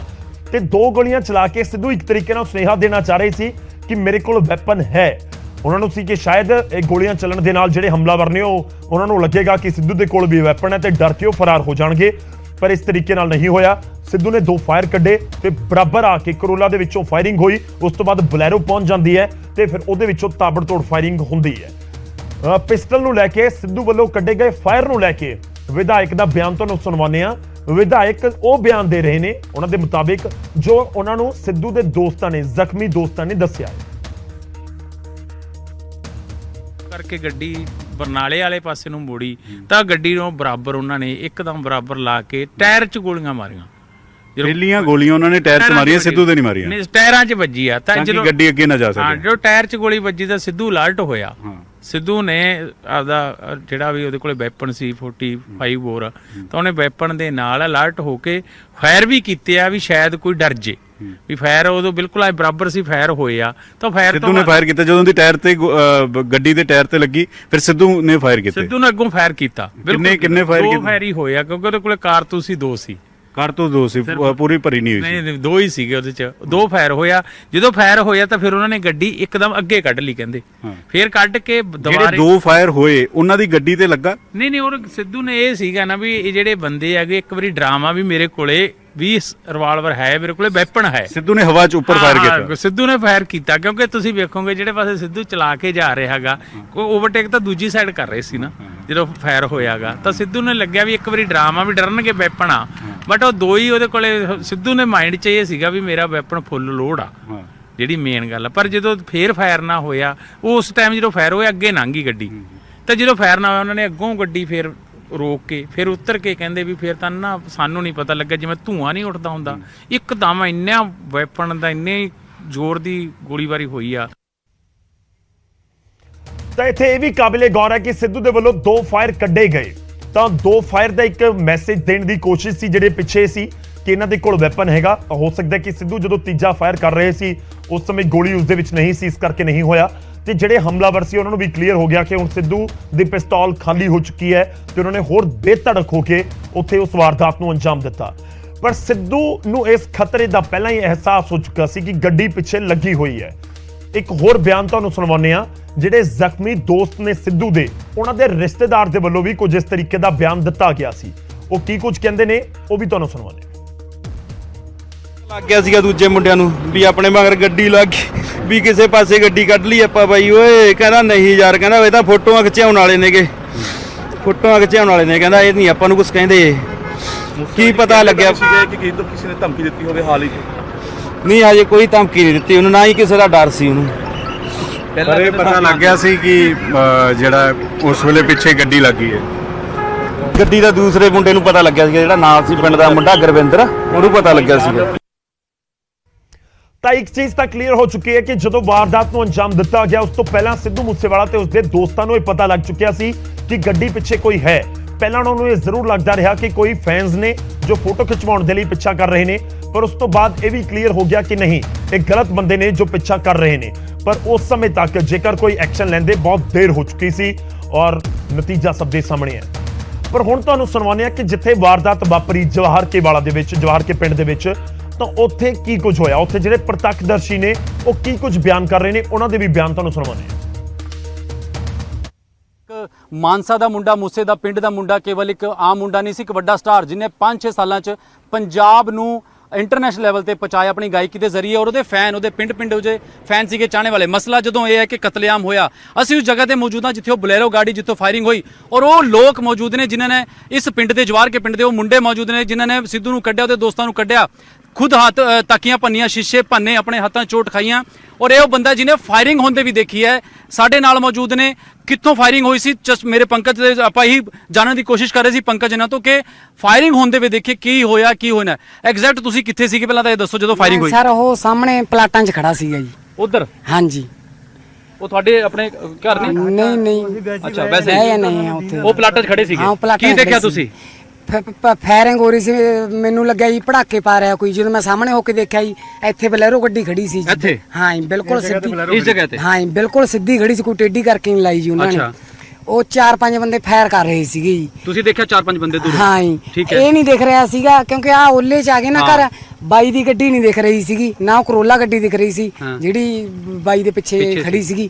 ਤੇ 2 ਗੋਲੀਆਂ ਚਲਾ ਕੇ ਸਿੱਧੂ ਇੱਕ ਤਰੀਕੇ ਨਾਲ ਸੁਨੇਹਾ ਦੇਣਾ ਚਾਹ ਰਹੇ ਸੀ ਕਿ ਮੇਰੇ ਕੋਲ ਵੈਪਨ ਹੈ। ਉਹਨਾਂ ਨੂੰ ਸੀ ਕਿ ਸ਼ਾਇਦ ਇਹ ਗੋਲੀਆਂ ਚੱਲਣ ਦੇ ਨਾਲ ਜਿਹੜੇ ਹਮਲਾਵਰ ਨੇ ਉਹਨਾਂ ਨੂੰ ਲੱਗੇਗਾ ਕਿ ਸਿੱਧੂ ਦੇ ਕੋਲ ਵੀ ਵੈਪਨ ਹੈ ਤੇ ਡਰ ਕੇ ਉਹ ਫਰਾਰ ਹੋ ਜਾਣਗੇ, ਪਰ ਇਸ ਤਰੀਕੇ ਨਾਲ ਨਹੀਂ ਹੋਇਆ। ਸਿੱਧੂ ਨੇ 2 ਫਾਇਰ ਕੱਢੇ ਤੇ ਬਰਾਬਰ ਆ ਕੇ ਕਰੋਲਾ ਦੇ ਵਿੱਚੋਂ ਫਾਇਰਿੰਗ ਹੋਈ। ਉਸ ਤੋਂ ਬਾਅਦ ਬਲੈਰੋ ਪਹੁੰਚ ਜਾਂਦੀ ਹੈ ਤੇ ਫਿਰ ਉਹਦੇ ਵਿੱਚੋਂ ਤਾਬੜਤੋੜ ਫਾਇਰਿੰਗ ਹੁੰਦੀ ਹੈ। ਪਿਸਟਲ ਨੂੰ ਲੈ ਕੇ ਸਿੱਧੂ ਵੱਲੋਂ ਕੱਢੇ ਗਏ ਫਾਇਰ ਨੂੰ ਲੈ ਕੇ ਵਿਧਾਇਕ ਦਾ ਬਿਆਨ ਤੁਹਾਨੂੰ ਸੁਣਵਾਉਂਦੇ ਆ। ਵਿਧਾਇਕ ਉਹ ਬਿਆਨ ਦੇ ਰਹੇ ਨੇ ਉਹਨਾਂ ਦੇ ਮੁਤਾਬਿਕ ਜੋ ਉਹਨਾਂ ਨੂੰ ਸਿੱਧੂ ਦੇ ਦੋਸਤਾਂ ਨੇ, ਜ਼ਖਮੀ ਦੋਸਤਾਂ ਨੇ ਦੱਸਿਆ ਹੈ।
ਕਰਕੇ ਗੱਡੀ ਬਰਨਾਲੇ ਵਾਲੇ ਪਾਸੇ ਨੂੰ ਮੋੜੀ ਤਾਂ ਗੱਡੀ ਨੂੰ ਬਰਾਬਰ ਉਹਨਾਂ ਨੇ ਇੱਕਦਮ ਬਰਾਬਰ ਲਾ ਕੇ ਟਾਇਰ 'ਚ ਗੋਲੀਆਂ ਮਾਰੀਆਂ।
ਪਹਿਲੀਆਂ ਗੋਲੀਆਂ ਉਹਨਾਂ ਨੇ ਟਾਇਰ 'ਚ ਮਾਰੀਆਂ, ਸਿੱਧੂ ਦੇ ਨਹੀਂ ਮਾਰੀਆਂ।
ਨਹੀਂ, ਟਾਇਰਾਂ 'ਚ ਵੱਜੀ ਆ ਤਾਂ
ਜਦੋਂ ਗੱਡੀ ਅੱਗੇ ਨਾ ਜਾ ਸਕੇ।
ਹਾਂ, ਜਦੋਂ ਟਾਇਰ 'ਚ ਗੋਲੀ ਵੱਜੀ ਤਾਂ ਸਿੱਧੂ ਅਲਰਟ ਹੋਇਆ। ਸਿੱਧੂ ਨੇ ਆਪਦਾ ਜਿਹੜਾ ਵੀ ਉਹਦੇ ਕੋਲੇ ਵੈਪਨ ਸੀ 45 ਬੋਰ ਤਾਂ ਉਹਨੇ ਵੈਪਨ ਦੇ ਨਾਲ ਅਲਰਟ ਹੋ ਕੇ ਫਾਇਰ ਵੀ ਕੀਤੇ ਆ ਵੀ ਸ਼ਾਇਦ ਕੋਈ ਡਰ ਜੇ ਵੀ ਫਾਇਰ ਉਦੋਂ ਬਿਲਕੁਲ ਬਰਾਬਰ ਸੀ ਫਾਇਰ ਹੋਏ ਆ ਤਾਂ ਫਾਇਰ
ਸਿੱਧੂ ਨੇ ਫਾਇਰ ਕੀਤਾ ਜਦੋਂ ਦੀ ਟਾਇਰ ਤੇ ਗੱਡੀ ਦੇ ਟਾਇਰ ਤੇ ਲੱਗੀ ਫਿਰ ਸਿੱਧੂ ਨੇ ਫਾਇਰ ਕੀਤੇ।
ਸਿੱਧੂ ਨੇ ਅੱਗੋਂ ਫਾਇਰ ਕੀਤਾ।
ਕਿੰਨੇ ਫਾਇਰ ਕੀਤੇ?
2 ਫਾਇਰ ਹੀ ਹੋਏ ਆ ਕਿਉਂਕਿ ਉਹਦੇ ਕੋਲੇ ਕਾਰਤੂਸ ਹੀ 2 ਸੀ।
ਕਾਰਤੂਸ 2 ਸੀ, ਪੂਰੀ ਭਰੀ ਨਹੀਂ ਹੋਈ ਸੀ।
ਨਹੀਂ 2 ਹੀ ਸੀਗੇ ਉਹਦੇ ਚ। 2 ਫਾਇਰ ਹੋਇਆ। ਜਦੋਂ ਫਾਇਰ ਹੋਇਆ ਤਾਂ ਫਿਰ ਉਹਨਾਂ ਨੇ ਗੱਡੀ ਇੱਕਦਮ ਅੱਗੇ ਕੱਢ ਲਈ ਕਹਿੰਦੇ। ਫਿਰ ਕੱਢ ਕੇ ਦੁਬਾਰੇ
2 ਫਾਇਰ ਹੋਏ ਉਹਨਾਂ ਦੀ ਗੱਡੀ ਤੇ ਲੱਗਾ।
ਨਹੀਂ ਉਹ ਸਿੱਧੂ ਨੇ ਇਹ ਸੀਗਾ ਨਾ ਵੀ ਇਹ ਜਿਹੜੇ ਬੰਦੇ ਹੈਗੇ ਇੱਕ ਵਾਰੀ ਡਰਾਮਾ ਵੀ ਮੇਰੇ ਕੋਲੇ 20 ਰਿਵਾਲਵਰ ਹੈ, ਮੇਰੇ ਕੋਲੇ ਵੈਪਨ ਹੈ।
ਸਿੱਧੂ ਨੇ ਹਵਾ 'ਚ ਉੱਪਰ ਫਾਇਰ ਕੀਤਾ।
ਸਿੱਧੂ ਨੇ ਫਾਇਰ ਕੀਤਾ ਕਿਉਂਕਿ ਤੁਸੀਂ ਵੇਖੋਗੇ ਜਿਹੜੇ ਪਾਸੇ ਸਿੱਧੂ ਚਲਾ ਕੇ ਜਾ ਰਿਹਾ ਹੈਗਾ ਉਹ ਓਵਰਟੇਕ ਤਾਂ ਦੂਜੀ ਸਾਈਡ ਕਰ ਰਹੇ ਸੀ ਨਾ ਜਦੋਂ ਫਾਇਰ ਹੋਇਆਗਾ ਤਾਂ ਸਿੱਧੂ ਨੇ ਲੱਗਿਆ ਵੀ ਇੱਕ ਵਾਰੀ ਡਰਾਮਾ ਵੀ ਡਰਨਗੇ ਵੈਪਨ ਆ, ਬਟ ਉਹ 2 ਹੀ ਉਹਦੇ ਕੋਲੇ। ਸਿੱਧੂ ਨੇ ਮਾਈਂਡ 'ਚ ਇਹ ਸੀਗਾ ਵੀ ਮੇਰਾ ਵੈਪਨ ਫੁੱਲ ਲੋਡ ਆ, ਜਿਹੜੀ ਮੇਨ ਗੱਲ ਆ। ਪਰ ਜਦੋਂ ਫੇਰ ਫਾਇਰ ਨਾ ਹੋਇਆ ਉਸ ਟਾਈਮ ਜਦੋਂ ਫਾਇਰ ਹੋਇਆ ਅੱਗੇ ਲੰਘ ਗਈ ਗੱਡੀ ਤਾਂ ਜਦੋਂ ਫਾਇਰ ਨਾ ਹੋਇਆ ਉਹਨਾਂ ਨੇ ਅੱਗੋਂ ਗੱਡੀ ਫੇਰ ਰੋਕ ਕੇ ਫਿਰ ਉਤਰ ਕੇ ਕਹਿੰਦੇ ਵੀ ਫਿਰ ਤਾਂ ਨਾ ਸਾਨੂੰ ਨਹੀਂ ਪਤਾ ਲੱਗਾ ਜਿਵੇਂ ਧੂਆਂ ਨਹੀਂ ਉੱਠਦਾ ਹੁੰਦਾ, ਇੱਕਦਮ ਇੰਨਾ ਵੈਪਨ ਦਾ ਇੰਨੇ ਜ਼ੋਰ ਦੀ ਗੋਲੀਬਾਰੀ ਹੋਈ ਆ।
ਤਾਂ ਇੱਥੇ ਇਹ ਵੀ ਕਾਬਿਲੇ ਗੌਰ ਹੈ ਕਿ ਸਿੱਧੂ ਦੇ ਵੱਲੋਂ 2 ਫਾਇਰ ਕੱਢੇ ਗਏ ਤਾਂ 2 ਫਾਇਰ ਦਾ ਇੱਕ ਮੈਸੇਜ ਦੇਣ ਦੀ ਕੋਸ਼ਿਸ਼ ਸੀ ਜਿਹੜੇ ਪਿੱਛੇ ਸੀ ਕਿ ਇਹਨਾਂ ਦੇ ਕੋਲ ਵੈਪਨ ਹੈਗਾ। ਹੋ ਸਕਦਾ ਕਿ ਸਿੱਧੂ ਜਦੋਂ ਤੀਜਾ ਫਾਇਰ ਕਰ ਰਹੇ ਸੀ ਉਸ ਸਮੇਂ ਗੋਲੀ ਉਸ ਦੇ ਵਿੱਚ ਨਹੀਂ ਸੀ, ਇਸ ਕਰਕੇ ਨਹੀਂ ਹੋਇਆ। ਤੇ ਜਿਹੜੇ ਹਮਲਾਵਰ ਸੀ ਉਹਨਾਂ ਨੂੰ ਵੀ ਕਲੀਅਰ ਹੋ ਗਿਆ ਕਿ ਹੁਣ ਸਿੱਧੂ ਦੀ ਪਿਸਤੌਲ ਖਾਲੀ ਹੋ ਚੁੱਕੀ ਹੈ ਤੇ ਉਹਨਾਂ ਨੇ ਹੋਰ ਬੇਧੜਕ ਹੋ ਕੇ ਉੱਥੇ ਉਸ ਵਾਰਦਾਤ ਨੂੰ ਅੰਜਾਮ ਦਿੱਤਾ। ਪਰ ਸਿੱਧੂ ਨੂੰ ਇਸ ਖਤਰੇ ਦਾ ਪਹਿਲਾਂ ਹੀ ਅਹਿਸਾਸ ਹੋ ਚੁੱਕਾ ਸੀ ਕਿ ਗੱਡੀ ਪਿੱਛੇ ਲੱਗੀ ਹੋਈ ਹੈ। ਇੱਕ ਹੋਰ ਬਿਆਨ ਤੁਹਾਨੂੰ ਸੁਣਾਉਂਦੇ ਆ। ਜਿਹੜੇ ਜ਼ਖਮੀ ਦੋਸਤ ਨੇ ਸਿੱਧੂ ਦੇ, ਉਹਨਾਂ ਦੇ ਰਿਸ਼ਤੇਦਾਰ ਦੇ ਵੱਲੋਂ ਵੀ ਕੁਝ ਇਸ ਤਰੀਕੇ ਦਾ ਬਿਆਨ ਦਿੱਤਾ ਗਿਆ ਸੀ। ਉਹ ਕੀ ਕੁਝ ਕਹਿੰਦੇ ਨੇ ਉਹ ਵੀ ਤੁਹਾਨੂੰ ਸੁਣਾਉਂਦੇ
ਲੱਗ ਗਿਆ ਸੀਗਾ ਦੂਜੇ ਮੁੰਡਿਆਂ ਨੂੰ ਵੀ ਆਪਣੇ ਮਗਰ ਗੱਡੀ ਲੱਗ ਗਈ ਵੀ ਕਿਸੇ ਪਾਸੇ ਗੱਡੀ ਕੱਢ ਲਈ ਆਪਾਂ ਬਾਈ ਓਏ। ਕਹਿੰਦਾ ਨਹੀਂ ਯਾਰ, ਕਹਿੰਦਾ ਇਹ ਤਾਂ ਫੋਟੋਆਂ ਖਿਚਾਉਣ ਵਾਲੇ ਨੇਗੇ, ਫੋਟੋਆਂ ਖਿਚਾਉਣ ਵਾਲੇ ਨੇ। ਕਹਿੰਦਾ ਇਹ ਨਹੀਂ ਆਪਾਂ ਨੂੰ ਕੁਝ ਕਹਿੰਦੇ। ਕੀ ਪਤਾ ਲੱਗਿਆ
ਕਿ ਕਿਸੇ ਨੇ ਧਮਕੀ ਦਿੱਤੀ ਹੋਵੇ ਹਾਲ ਹੀ
ਨਹੀਂ, ਹਜੇ ਕੋਈ ਧਮਕੀ ਨਹੀਂ ਦਿੱਤੀ ਉਹਨੂੰ, ਨਾ ਹੀ ਕਿਸੇ ਦਾ ਡਰ ਸੀ ਉਹਨੂੰ।
ਪਰ ਇਹ ਪਤਾ ਲੱਗ ਗਿਆ ਸੀ ਕਿ ਜਿਹੜਾ ਉਸ ਵੇਲੇ ਪਿੱਛੇ ਗੱਡੀ ਲੱਗੀ ਹੈ।
ਗੱਡੀ ਦਾ ਦੂਸਰੇ ਮੁੰਡੇ ਨੂੰ ਪਤਾ ਲੱਗਿਆ ਸੀਗਾ, ਜਿਹੜਾ ਨਾਲ ਸੀ ਪਿੰਡ ਦਾ ਮੁੰਡਾ ਗੁਰਵਿੰਦਰ, ਉਹਨੂੰ ਪਤਾ ਲੱਗਿਆ ਸੀਗਾ।
ਤਾਂ ਇੱਕ ਚੀਜ਼ ਤਾਂ ਕਲੀਅਰ ਹੋ ਚੁੱਕੀ ਹੈ ਕਿ ਜਦੋਂ ਵਾਰਦਾਤ ਨੂੰ ਅੰਜਾਮ ਦਿੱਤਾ ਗਿਆ ਉਸ ਤੋਂ ਪਹਿਲਾਂ ਸਿੱਧੂ ਮੂਸੇਵਾਲਾ ਤੇ ਉਸਦੇ ਦੋਸਤਾਂ ਨੂੰ ਇਹ ਪਤਾ ਲੱਗ ਚੁੱਕਿਆ ਸੀ ਕਿ ਗੱਡੀ ਪਿੱਛੇ ਕੋਈ ਹੈ। ਪਹਿਲਾਂ ਉਹਨਾਂ ਨੂੰ ਇਹ ਜ਼ਰੂਰ ਲੱਗਦਾ ਰਿਹਾ ਕਿ ਕੋਈ ਫੈਨਸ ਨੇ ਜੋ ਫੋਟੋ ਖਿਚਵਾਉਣ ਦੇ ਲਈ ਪਿੱਛਾ ਕਰ ਰਹੇ ਨੇ, ਪਰ ਉਸ ਤੋਂ ਬਾਅਦ ਇਹ ਵੀ ਕਲੀਅਰ ਹੋ ਗਿਆ ਕਿ ਨਹੀਂ, ਇਹ ਗਲਤ ਬੰਦੇ ਨੇ ਜੋ ਪਿੱਛਾ ਕਰ ਰਹੇ ਨੇ। ਪਰ ਉਸ ਸਮੇਂ ਤੱਕ ਜੇਕਰ ਕੋਈ ਐਕਸ਼ਨ ਲੈਂਦੇ ਬਹੁਤ ਦੇਰ ਹੋ ਚੁੱਕੀ ਸੀ ਔਰ ਨਤੀਜਾ ਸਭ ਦੇ ਸਾਹਮਣੇ ਹੈ। ਪਰ ਹੁਣ ਤੁਹਾਨੂੰ ਸੁਣਾਉਂਦੇ ਆ ਕਿ ਜਿੱਥੇ ਵਾਰਦਾਤ ਵਾਪਰੀ ਜਵਾਹਰ ਕੇ ਵਾਲਾ ਦੇ ਵਿੱਚ, ਜਵਾਹਰ ਕੇ ਪਿੰਡ ਦੇ ਵਿੱਚ, ਤਾਂ ਉੱਥੇ ਕੀ ਕੁਝ ਹੋਇਆ। ਉੱਥੇ ਜਿਹੜੇ ਪ੍ਰਤੱਖਦਰਸ਼ੀ ਨੇ ਉਹ ਕੀ ਕੁਝ ਬਿਆਨ ਕਰ ਰਹੇ ਨੇ, ਉਹਨਾਂ ਦੇ ਵੀ ਬਿਆਨ ਤੁਹਾਨੂੰ ਸੁਣਾਉਂਦੇ ਆ।
ਮਾਨਸਾ ਦਾ ਮੁੰਡਾ, ਮੂਸੇ ਦਾ ਪਿੰਡ ਦਾ ਮੁੰਡਾ ਕੇਵਲ ਇੱਕ ਆਮ ਮੁੰਡਾ ਨਹੀਂ ਸੀ, ਇੱਕ ਵੱਡਾ ਸਟਾਰ ਜਿਹਨੇ 5-6 ਸਾਲਾਂ 'ਚ ਪੰਜਾਬ ਨੂੰ ਇੰਟਰਨੈਸ਼ਨਲ ਲੈਵਲ ਤੇ ਪਹੁੰਚਾਇਆ ਆਪਣੀ ਗਾਇਕੀ ਦੇ ਜ਼ਰੀਏ। ਔਰ ਉਹਦੇ ਫੈਨ, ਉਹਦੇ ਪਿੰਡ ਉਹਦੇ ਫੈਨ ਸੀਗੇ ਚਾਹਣੇ ਵਾਲੇ। ਮਸਲਾ ਜਦੋਂ ਇਹ ਹੈ ਕਿ ਕਤਲੇਆਮ ਹੋਇਆ, ਅਸੀਂ ਉਸ ਜਗ੍ਹਾ ਤੇ ਮੌਜੂਦ ਹਾਂ ਜਿੱਥੇ ਉਹ ਬਲੈਰੋ ਗਾੜੀ ਜਿੱਥੋਂ ਫਾਇਰਿੰਗ ਹੋਈ, ਔਰ ਉਹ ਲੋਕ ਮੌਜੂਦ ਨੇ ਜਿਨ੍ਹਾਂ ਨੇ ਇਸ ਪਿੰਡ ਦੇ, ਜਵਾਹਰ ਕੇ ਪਿੰਡ ਦੇ ਉਹ ਮੁੰਡੇ ਮੌਜੂਦ ਨੇ ਜਿਨ੍ਹਾਂ ਨੇ ਸਿੱਧੂ ਨੂੰ ਕੱਢਿਆ, ਉਹਦੇ ਦੋਸਤਾਂ ਨੂੰ ਕੱਢਿਆ, ਖੁਦ ਹੱਥ ਤਾਕੀਆਂ ਭੰਨੀਆਂ, ਸ਼ੀਸ਼ੇ ਭੰਨੇ, ਆਪਣੇ ਹੱਥਾਂ ਚੋਟ ਖਾਈਆਂ। ਔਰ ਇਹ ਉਹ ਬੰਦਾ ਜਿਹਨੇ ਫਾਇਰਿੰਗ ਹੁੰਦੇ ਵੀ ਦੇਖੀ ਹੈ। ਸਾਡੇ ਨਾਲ ਮੌਜੂਦ ਨੇ, ਕਿੱਥੋਂ ਫਾਇਰਿੰਗ ਹੋਈ ਸੀ ਮੇਰੇ ਪੰਕਜ ਦੇ, ਆਪਾਂ ਹੀ ਜਾਣਨ ਦੀ ਕੋਸ਼ਿਸ਼ ਕਰ ਰਹੇ ਸੀ ਪੰਕਜ ਇਹਨਾਂ ਤੋਂ ਕਿ ਫਾਇਰਿੰਗ ਹੁੰਦੇ ਵੀ ਦੇਖੇ ਕੀ ਹੋਇਆ, ਕੀ ਹੋਣਾ। ਐਗਜ਼ੈਕਟ ਤੁਸੀਂ ਕਿੱਥੇ ਸੀਗੇ ਪਹਿਲਾਂ ਤਾਂ ਇਹ ਦੱਸੋ ਜਦੋਂ ਫਾਇਰਿੰਗ ਹੋਈ?
ਸਰ ਉਹ ਸਾਹਮਣੇ ਪਲਾਟਾਂ 'ਚ ਖੜਾ ਸੀਗਾ ਜੀ।
ਉਧਰ
ਹਾਂਜੀ
ਉਹ ਤੁਹਾਡੇ ਆਪਣੇ ਘਰ ਨੇ?
ਨਹੀਂ ਨਹੀਂ
ਅੱਛਾ ਵੈਸੇ
ਹੈ ਨਹੀਂ ਹੈ ਉੱਥੇ
ਉਹ ਪਲਾਟਾਂ 'ਚ ਖੜੇ ਸੀਗੇ?
ਹਾਂ, ਪਲਾਟਾਂ
ਕੀ
'ਚ
ਦੇਖਿਆ
ਖੜੇ
ਤੁਸੀਂ?
ਫਾਇਰਿੰਗ ਹੋ ਰਹੀ ਸੀ, ਮੈਨੂੰ ਲੱਗਿਆ ਜੀ ਪੜਾਕੇ ਪਾ ਰਿਹਾ ਕੋਈ। ਜਦੋਂ ਮੈਂ ਸਾਹਮਣੇ ਹੋ ਕੇ ਦੇਖਿਆ ਜੀ ਇੱਥੇ ਬਲੈਰੋ ਗੱਡੀ ਖੜੀ ਸੀ ਜੀ।
ਇੱਥੇ?
ਹਾਂ ਜੀ ਬਿਲਕੁਲ ਸਿੱਧੀ
ਇਸ ਜਗ੍ਹਾ ਤੇ?
ਹਾਂ ਜੀ ਬਿਲਕੁਲ ਸਿੱਧੀ ਖੜੀ ਸੀ, ਕੋਈ ਟੇਢੀ ਕਰਕੇ ਨਹੀਂ ਲਾਈ ਜੀ ਉਹਨਾਂ ਨੇ।
ਅੱਛਾ।
ਉਹ 4-5 ਬੰਦੇ ਫਾਇਰ ਕਰ ਰਹੇ ਸੀਗੇ ਜੀ।
ਤੁਸੀਂ ਦੇਖਿਆ 4-5 ਬੰਦੇ ਦੂਰ?
ਹਾਂ ਜੀ
ਠੀਕ ਹੈ।
ਇਹ ਨਹੀਂ ਦਿਖ ਰਿਹਾ ਸੀਗਾ ਕਿਉਂਕਿ ਆ ਓਲੇ ਚ ਆ ਗਏ ਨਾ ਘਰ। ਬਾਈ ਦੀ ਗੱਡੀ ਨਹੀਂ ਦਿਖ ਰਹੀ ਸੀਗੀ, ਨਾ ਉਹ ਕਰੋਲਾ ਗੱਡੀ ਦਿਖ ਰਹੀ ਸੀ ਜਿਹੜੀ ਬਾਈ ਦੇ ਪਿੱਛੇ ਖੜੀ ਸੀਗੀ